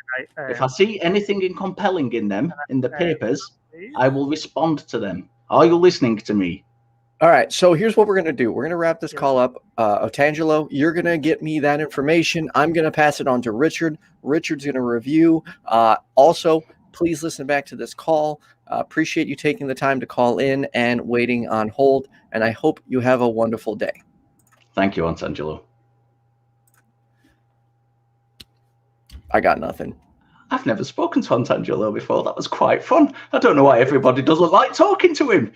if I see anything compelling in them in the papers, I will respond to them. Are you listening to me? All right, so here's what we're going to do. We're going to wrap this call up. Otangelo, you're going to get me that information. I'm going to pass it on to Richard. Richard's going to review. Also, please listen back to this call. Appreciate you taking the time to call in and waiting on hold, and I hope you have a wonderful day. Thank you, Otangelo. I got nothing. I've never spoken to Otangelo before. That was quite fun. I don't know why everybody doesn't like talking to him.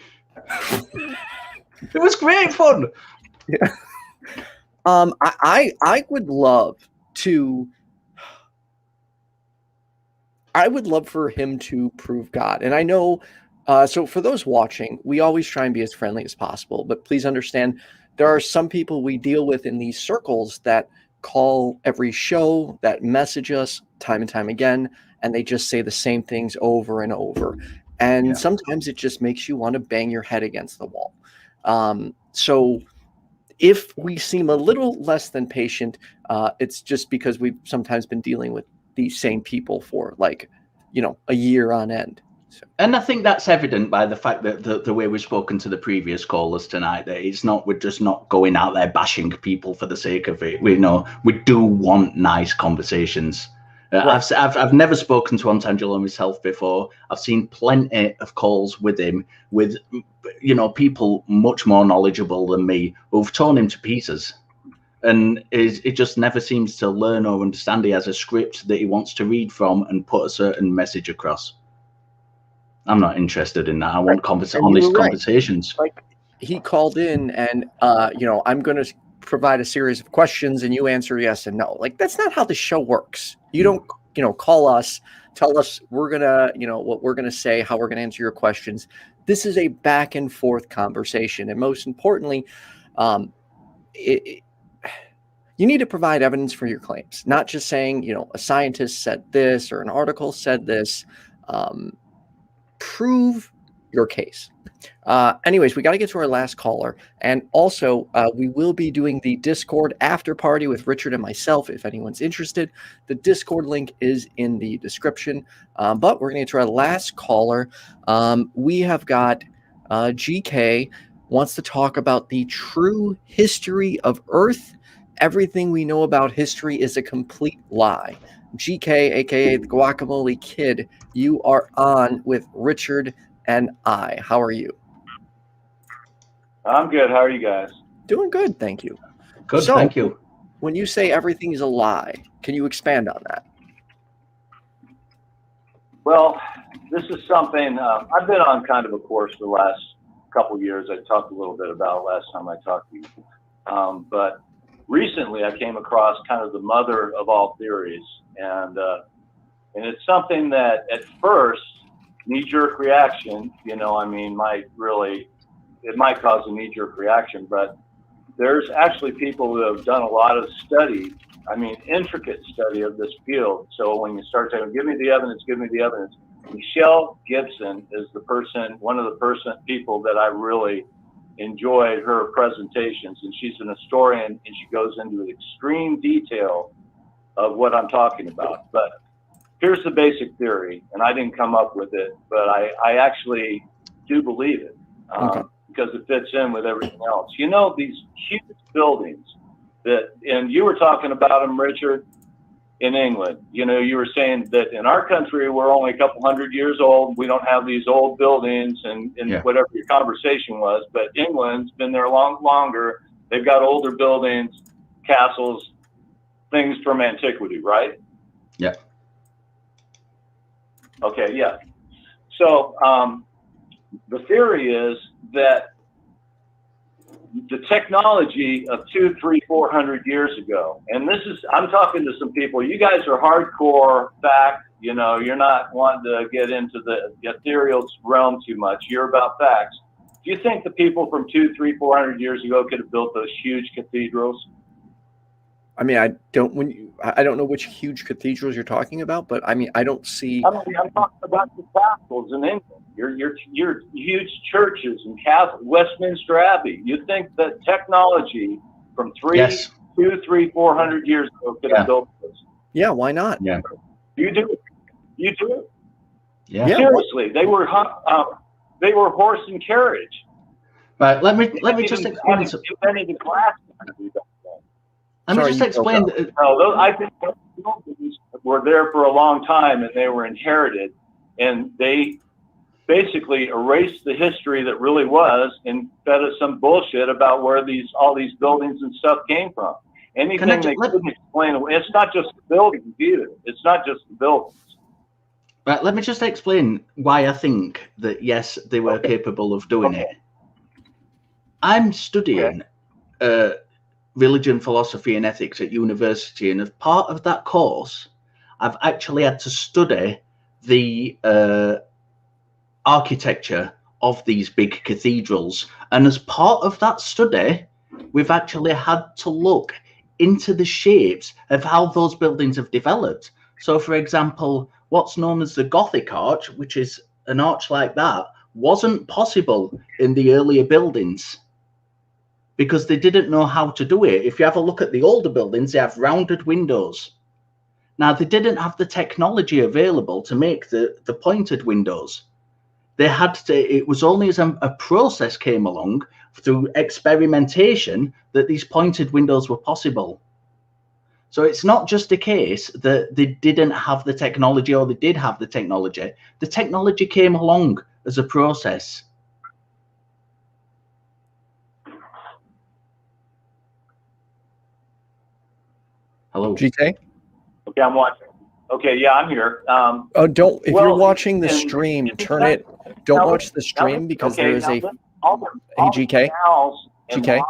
It was great fun. Yeah. I would love to. I would love for him to prove God, and I know. So for those watching, we always try and be as friendly as possible. But please understand, there are some people we deal with in these circles that call every show, that message us time and time again, and they just say the same things over and over. And sometimes it just makes you want to bang your head against the wall. So if we seem a little less than patient, it's just because we've sometimes been dealing with these same people for a year on end. So. And I think that's evident by the fact that the way we've spoken to the previous callers tonight, that we're just not going out there bashing people for the sake of it. We do want nice conversations. Right. I've never spoken to Otangelo myself before. I've seen plenty of calls with him, with people much more knowledgeable than me who've torn him to pieces, and it just never seems to learn or understand. He has a script that he wants to read from and put a certain message across. I'm not interested in that. I want honest conversations. Like he called in, and I'm going to provide a series of questions, and you answer yes and no. Like that's not how the show works. You don't, call us, tell us we're gonna, what we're gonna say, how we're gonna answer your questions. This is a back and forth conversation, and most importantly, you need to provide evidence for your claims, not just saying, a scientist said this or an article said this. Prove your case. Anyways, we got to get to our last caller. And also, we will be doing the Discord after party with Richard and myself. If anyone's interested, the Discord link is in the description. But we're going to get to our last caller. We have got GK wants to talk about the true history of Earth. Everything we know about history is a complete lie. GK, aka the Guacamole Kid, you are on with Richard and I. How are you? I'm good. How are you guys? Doing good, thank you. Good, thank you. When you say everything is a lie, can you expand on that? Well, this is something I've been on kind of a course for the last couple of years. I talked a little bit about it last time I talked to you. But recently I came across kind of the mother of all theories. And it's something that at first, knee-jerk reaction, it might cause a knee-jerk reaction, but there's actually people who have done a lot of study, intricate study of this field. So when you start saying, give me the evidence, Micheal Gibson is one of the people that I really enjoyed her presentations, and she's an historian, and she goes into extreme detail of what I'm talking about. But here's the basic theory, and I didn't come up with it, but I actually do believe it because it fits in with everything else. These huge buildings and you were talking about them, Richard, in England. You were saying that in our country, we're only a couple hundred years old. We don't have these old buildings and whatever your conversation was, but England's been there longer. They've got older buildings, castles, things from antiquity, right? Yeah. Okay, yeah. So the theory is that the technology of 200, 300, 400 years ago, and I'm talking to some people, you guys are hardcore fact, you're not wanting to get into the ethereal realm too much. You're about facts. Do you think the people from 200, 300, 400 years ago could have built those huge cathedrals? I mean, I don't know which huge cathedrals you're talking about, but I mean, I don't see. I'm talking about the castles in England. Your huge churches and castles, Westminster Abbey. You think that technology from 200, 300, 400 years ago could have built this? Yeah, why not? Yeah, you do. You do. Yeah. Seriously, they were horse and carriage. Right. Let me just explain. Invented the glass. Let me just explain. No, I think those buildings were there for a long time, and they were inherited, and they basically erased the history that really was and fed us some bullshit about where all these buildings and stuff came from. Anything they couldn't explain. It's not just the buildings either. It's not just the buildings. Right. Let me just explain why I think that yes, they were capable of doing it. I'm studying religion, philosophy, and ethics at university, and as part of that course, I've actually had to study the architecture of these big cathedrals. And as part of that study, we've actually had to look into the shapes of how those buildings have developed. So, for example, what's known as the Gothic arch, which is an arch like that, wasn't possible in the earlier buildings, because they didn't know how to do it. If you have a look at the older buildings, they have rounded windows. Now, they didn't have the technology available to make the pointed windows. They had to, it was only as a process came along through experimentation that these pointed windows were possible. So it's not just a case that they didn't have the technology, or they did have the technology. The technology came along as a process. Hello, GK? Okay, I'm watching. Okay, yeah, I'm here. If you're watching the stream, don't watch the stream, because there is a... Hey, GK? GK?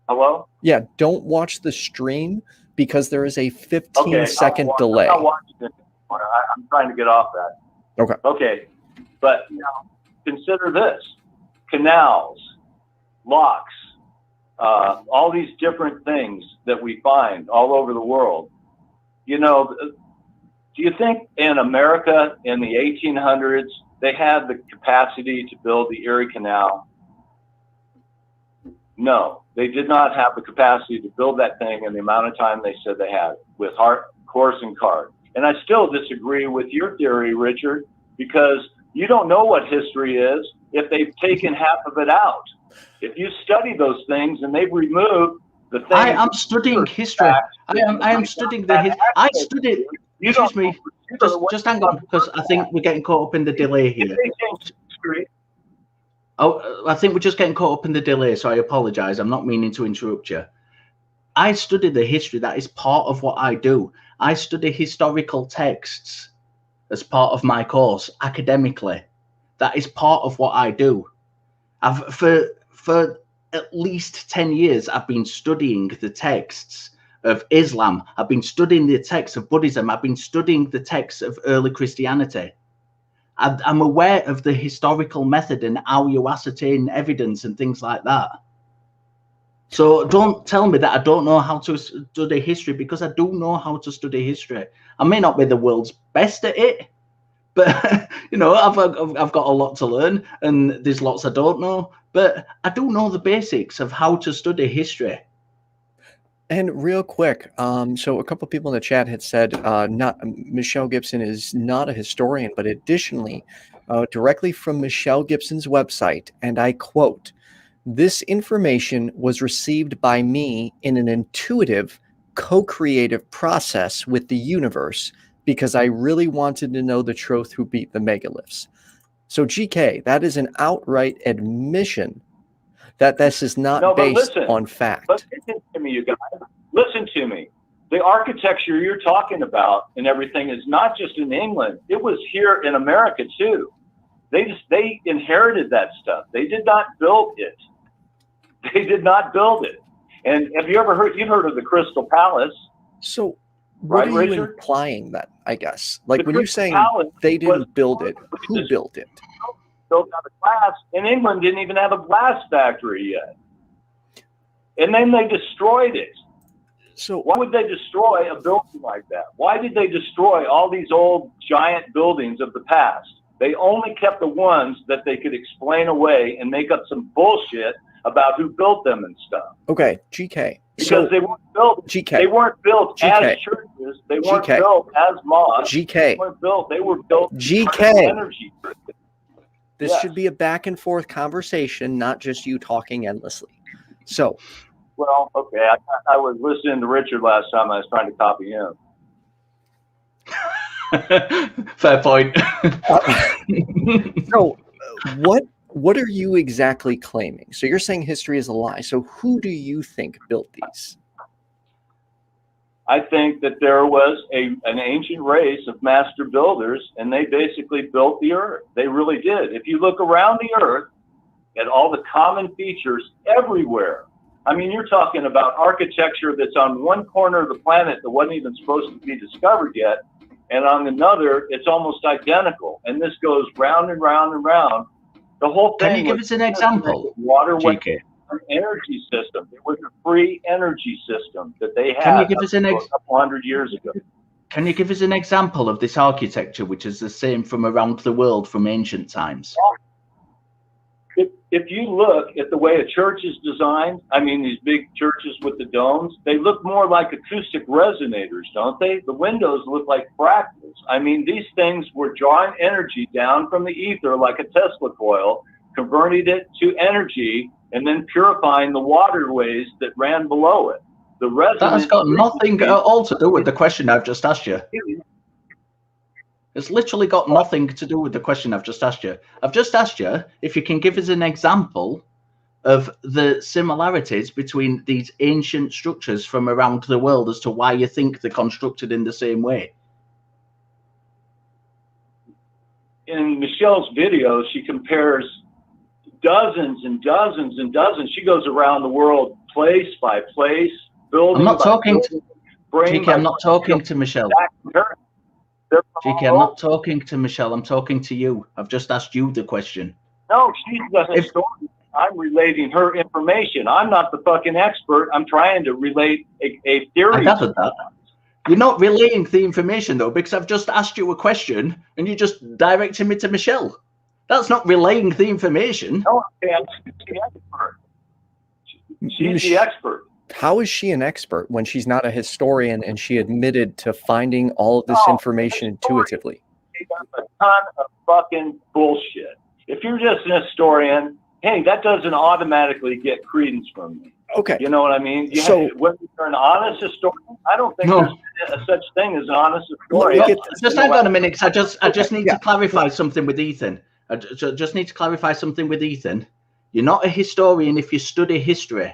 Hello? Yeah, don't watch the stream, because there is a 15-second delay. I'm not watching it anymore. I'm trying to get off that. Okay. Okay, but now consider this. Canals, locks, all these different things that we find all over the world. You know, do you think in America in the 1800s, they had the capacity to build the Erie Canal? No, they did not have the capacity to build that thing in the amount of time they said they had with horse and cart. And I still disagree with your theory, Richard, because you don't know what history is if they've taken half of it out. If you study those things and they've removed the things... I am studying history. I am studying the history. I studied... Excuse me. Just hang on, because I think we're getting caught up in the delay here. Oh, I think we're just getting caught up in the delay, so I apologize. I'm not meaning to interrupt you. I study the history. That is part of what I do. I study historical texts as part of my course academically. That is part of what I do. For at least 10 years, I've been studying the texts of Islam. I've been studying the texts of Buddhism. I've been studying the texts of early Christianity. I'm aware of the historical method and how you ascertain evidence and things like that. So don't tell me that I don't know how to study history, because I do know how to study history. I may not be the world's best at it, but you know, I've got a lot to learn, and there's lots I don't know. But I do know the basics of how to study history. And real quick, so a couple of people in the chat had said Micheal Gibson is not a historian, but additionally, directly from Micheal Gibson's website, and I quote, "This information was received by me in an intuitive, co-creative process with the universe, because I really wanted to know the truth who beat the megaliths." So GK, that is an outright admission that this is not based on fact. But listen to me, you guys. Listen to me. The architecture you're talking about and everything is not just in England. It was here in America too. They inherited that stuff. They did not build it. They did not build it. And have you ever heard? You've heard of the Crystal Palace? So what are you implying then? I guess, like when you're saying they didn't build it, who built it? Built out of glass, and England didn't even have a glass factory yet. And then they destroyed it. So why would they destroy a building like that? Why did they destroy all these old giant buildings of the past? They only kept the ones that they could explain away and make up some bullshit about who built them and stuff. okay, GK. Because they weren't built. GK. They weren't built GK. as churches. They weren't GK. built as mosques. GK. They weren't built. They were built. GK. Energy. This Yes. should be a back and forth conversation, not just you talking endlessly. So, Well, okay. I was listening to Richard last time. I was trying to copy him. Fair point. so what are you exactly claiming? So you're saying history is a lie. So who do you think built these? I think that there was an ancient race of master builders, and they basically built the earth. They really did. If you look around the earth at all the common features everywhere, I mean, you're talking about architecture that's on one corner of the planet that wasn't even supposed to be discovered yet, and on another, it's almost identical. And this goes round and round and round. The whole thing. Can you give us an example? Water went GK. an energy system. It was a free energy system that they had. Can you give us a couple hundred years ago? Can you give us an example of this architecture, which is the same from around the world from ancient times? If you look at the way a church is designed, I mean, these big churches with the domes, they look more like acoustic resonators, don't they? The windows look like fractals. I mean, these things were drawing energy down from the ether like a Tesla coil, converting it to energy, and then purifying the waterways that ran below it. The That has got nothing at all to do with the question I've just asked you. It's literally got nothing to do with the question I've just asked you. I've just asked you if you can give us an example of the similarities between these ancient structures from around the world as to why you think they're constructed in the same way. In Micheal's video, she compares dozens and dozens and dozens. She goes around the world place by place, building. I'm not talking to GK. I'm not talking to Micheal. GK, I'm not talking to Micheal. I'm talking to you. I've just asked you the question. No, she's the historian. I'm relating her information. I'm not the fucking expert. I'm trying to relate a theory. I gathered that. You're not relaying the information, though, because I've just asked you a question and you just directed me to Micheal. That's not relaying the information. No, she's the expert. She's the expert. How is she an expert when she's not a historian and she admitted to finding all of this information intuitively? A ton of fucking bullshit. If you're just an historian, hey, that doesn't automatically get credence from me. Okay. You know what I mean? When you're an honest historian, I don't think there's a such thing as an honest historian. Just hang on a minute, because I just need to clarify something with Ethan. I just need to clarify something with Ethan. You're not a historian if you study history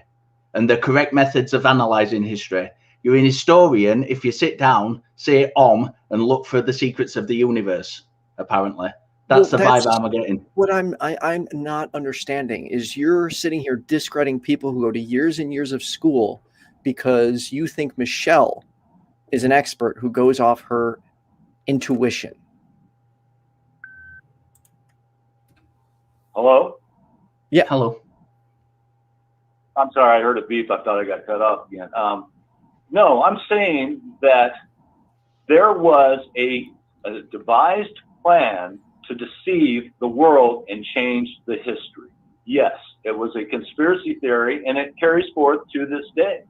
and the correct methods of analyzing history. You're an historian if you sit down, say and look for the secrets of the universe, apparently. That's the vibe I'm getting. What I'm not understanding is you're sitting here discrediting people who go to years and years of school because you think Micheal is an expert who goes off her intuition. Hello? Yeah. Hello. I'm sorry, I heard a beep. I thought I got cut off again. No, I'm saying that there was a devised plan to deceive the world and change the history. Yes, it was a conspiracy theory, and it carries forth to this day.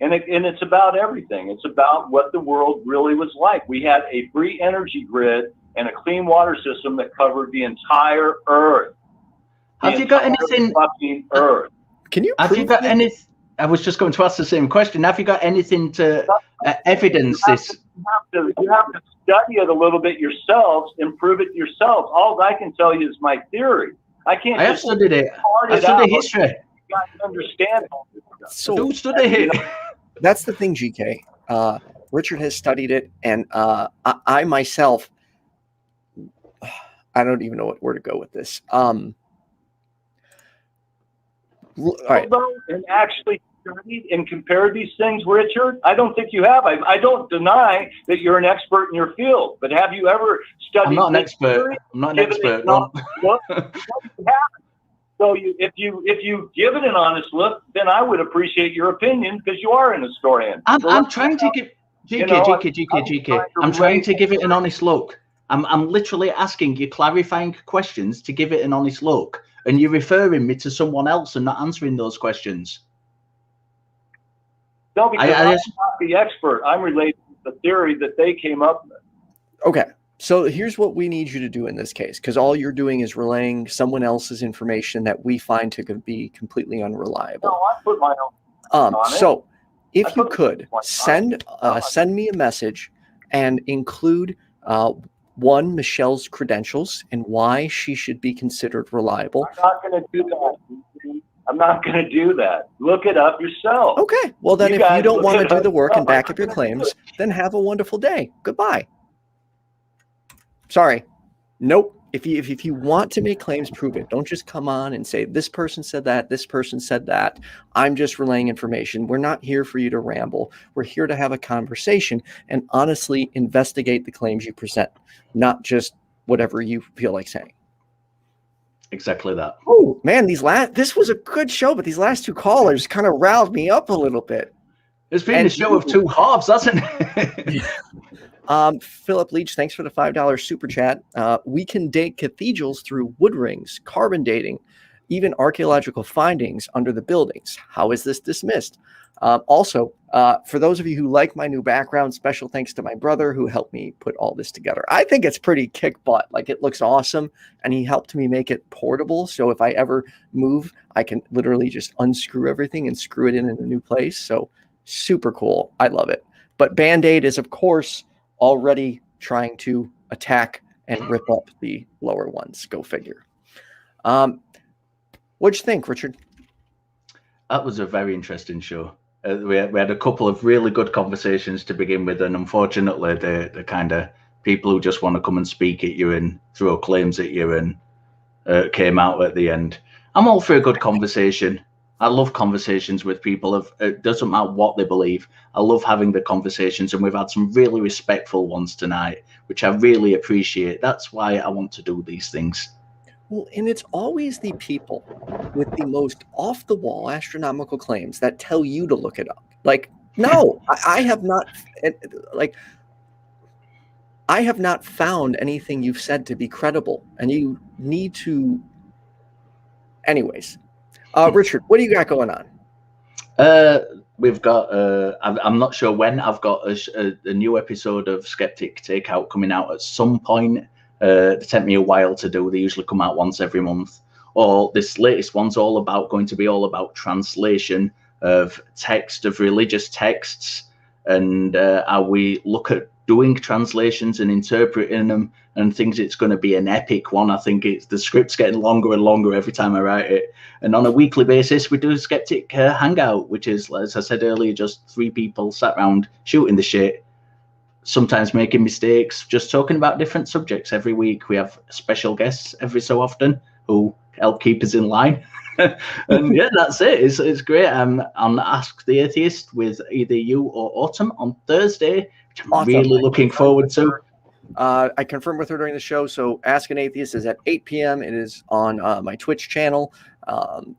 And it's about everything. It's about what the world really was like. We had a free energy grid and a clean water system that covered the entire Earth. Have you got anything? Fucking Earth. Can you? Have you got anything? I was just going to ask the same question. Have you got anything to evidence this? You have to study it a little bit yourselves and prove it yourselves. All I can tell you is my theory. I can't. I have studied it. I studied history. You got to understand all this stuff. So who studied it? That's the thing, GK. Richard has studied it, and I myself, I don't even know where to go with this. All right. And actually studied and compared these things, Richard? I don't think you have. I don't deny that you're an expert in your field, but have you ever studied? I'm not an expert. I'm not an expert. No. So if you give it an honest look, then I would appreciate your opinion because you are an historian. I'm trying to give GK. I'm trying to give it an honest look. I'm literally asking you clarifying questions to give it an honest look, and you're referring me to someone else and not answering those questions. No, because I'm not the expert. I'm related to the theory that they came up with. Okay. So here's what we need you to do in this case, because all you're doing is relaying someone else's information that we find to be completely unreliable. No, I put my own on it. So if you could send me a message and include one, Micheal's credentials and why she should be considered reliable. I'm not going to do that. I'm not going to do that. Look it up yourself. Okay. Well, then if you don't want to do the work and back up your claims, then have a wonderful day. Goodbye. Sorry. Nope. If you want to make claims, prove it. Don't just come on and say, this person said that, this person said that. I'm just relaying information. We're not here for you to ramble. We're here to have a conversation and honestly investigate the claims you present, not just whatever you feel like saying. Exactly that. Oh, man, this was a good show, but these last two callers kind of riled me up a little bit. It's been a show of two halves, hasn't it? Philip Leitch, thanks for the $5 super chat. We can date cathedrals through wood rings, carbon dating, even archaeological findings under the buildings. How is this dismissed? Also, for those of you who like my new background, special thanks to my brother who helped me put all this together. I think it's pretty kick butt. Like, it looks awesome, and he helped me make it portable. So if I ever move, I can literally just unscrew everything and screw it in a new place. So super cool. I love it. But Bandaid is, of course, already trying to attack and rip up the lower ones. Go figure. What'd you think, Richard? That was a very interesting show. We had a couple of really good conversations to begin with, and unfortunately, the kind of people who just want to come and speak at you and throw claims at you and came out at the end. I'm all for a good conversation. I love conversations with people. It doesn't matter what they believe. I love having the conversations, and we've had some really respectful ones tonight, which I really appreciate. That's why I want to do these things. Well, and it's always the people with the most off-the-wall astronomical claims that tell you to look it up. Like, no, I have not. Like, I have not found anything you've said to be credible, and you need to. Anyways. Richard, what do you got going on? We've got, I'm not sure when, I've got a new episode of Skeptic Takeout coming out at some point. It took me a while to do. They usually come out once every month. Or this latest one's going to be all about translation of text, of religious texts, and how we look at doing translations and interpreting them and things. It's going to be an epic one. I think the script's getting longer and longer every time I write it. And on a weekly basis, we do a Skeptic Hangout, which is, as I said earlier, just three people sat around shooting the shit, sometimes making mistakes, just talking about different subjects every week. We have special guests every so often who help keep us in line. And yeah, that's it. It's great. I'm on Ask the Atheist with either you or Autumn on Thursday, which I'm really looking forward to. I confirmed with her during the show. So Ask an Atheist is at 8 p.m. It is on my Twitch channel.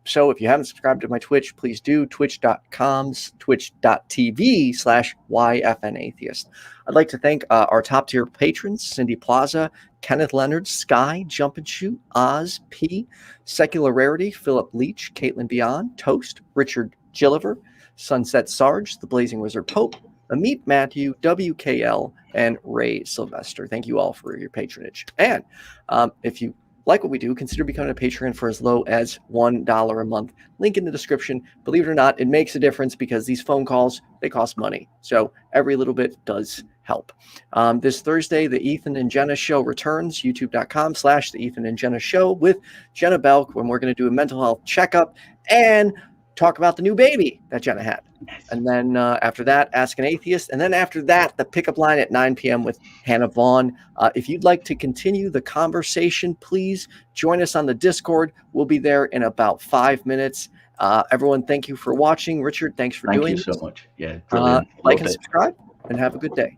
So if you haven't subscribed to my Twitch, please do. twitch.tv/YFNAtheist. I'd like to thank our top tier patrons: Cindy Plaza, Kenneth, Leonard, Skye, JumpandShoot, Oz, P, Secular Rarity, Philip Leitch, Kaitlyn Beyond, Toast, Richard Gilliver, Sunset Sarge, The Blazing Wizard Pope, Ameet, Mathew, WKL, and Ray Sylvester. Thank you all for your patronage. And if you like what we do, consider becoming a patron for as low as $1 a month. Link in the description. Believe it or not, it makes a difference because these phone calls, they cost money. So every little bit does help. This Thursday, the Ethan and Jenna Show returns, youtube.com/the Ethan and Jenna Show with Jenna Belk, when we're going to do a mental health checkup and talk about the new baby that Jenna had. And then after that, Ask an Atheist. And then after that, the pickup line at 9 p.m. with Hannah Vaughn. If you'd like to continue the conversation, please join us on the Discord. We'll be there in about 5 minutes. Everyone, thank you for watching. Richard, thanks for doing this. Thank you so much. Yeah, brilliant. Like and subscribe, and have a good day.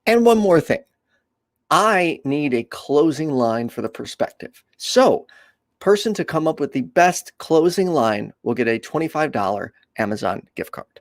And one more thing. I need a closing line for the perspective. So, person to come up with the best closing line will get a $25 Amazon gift card.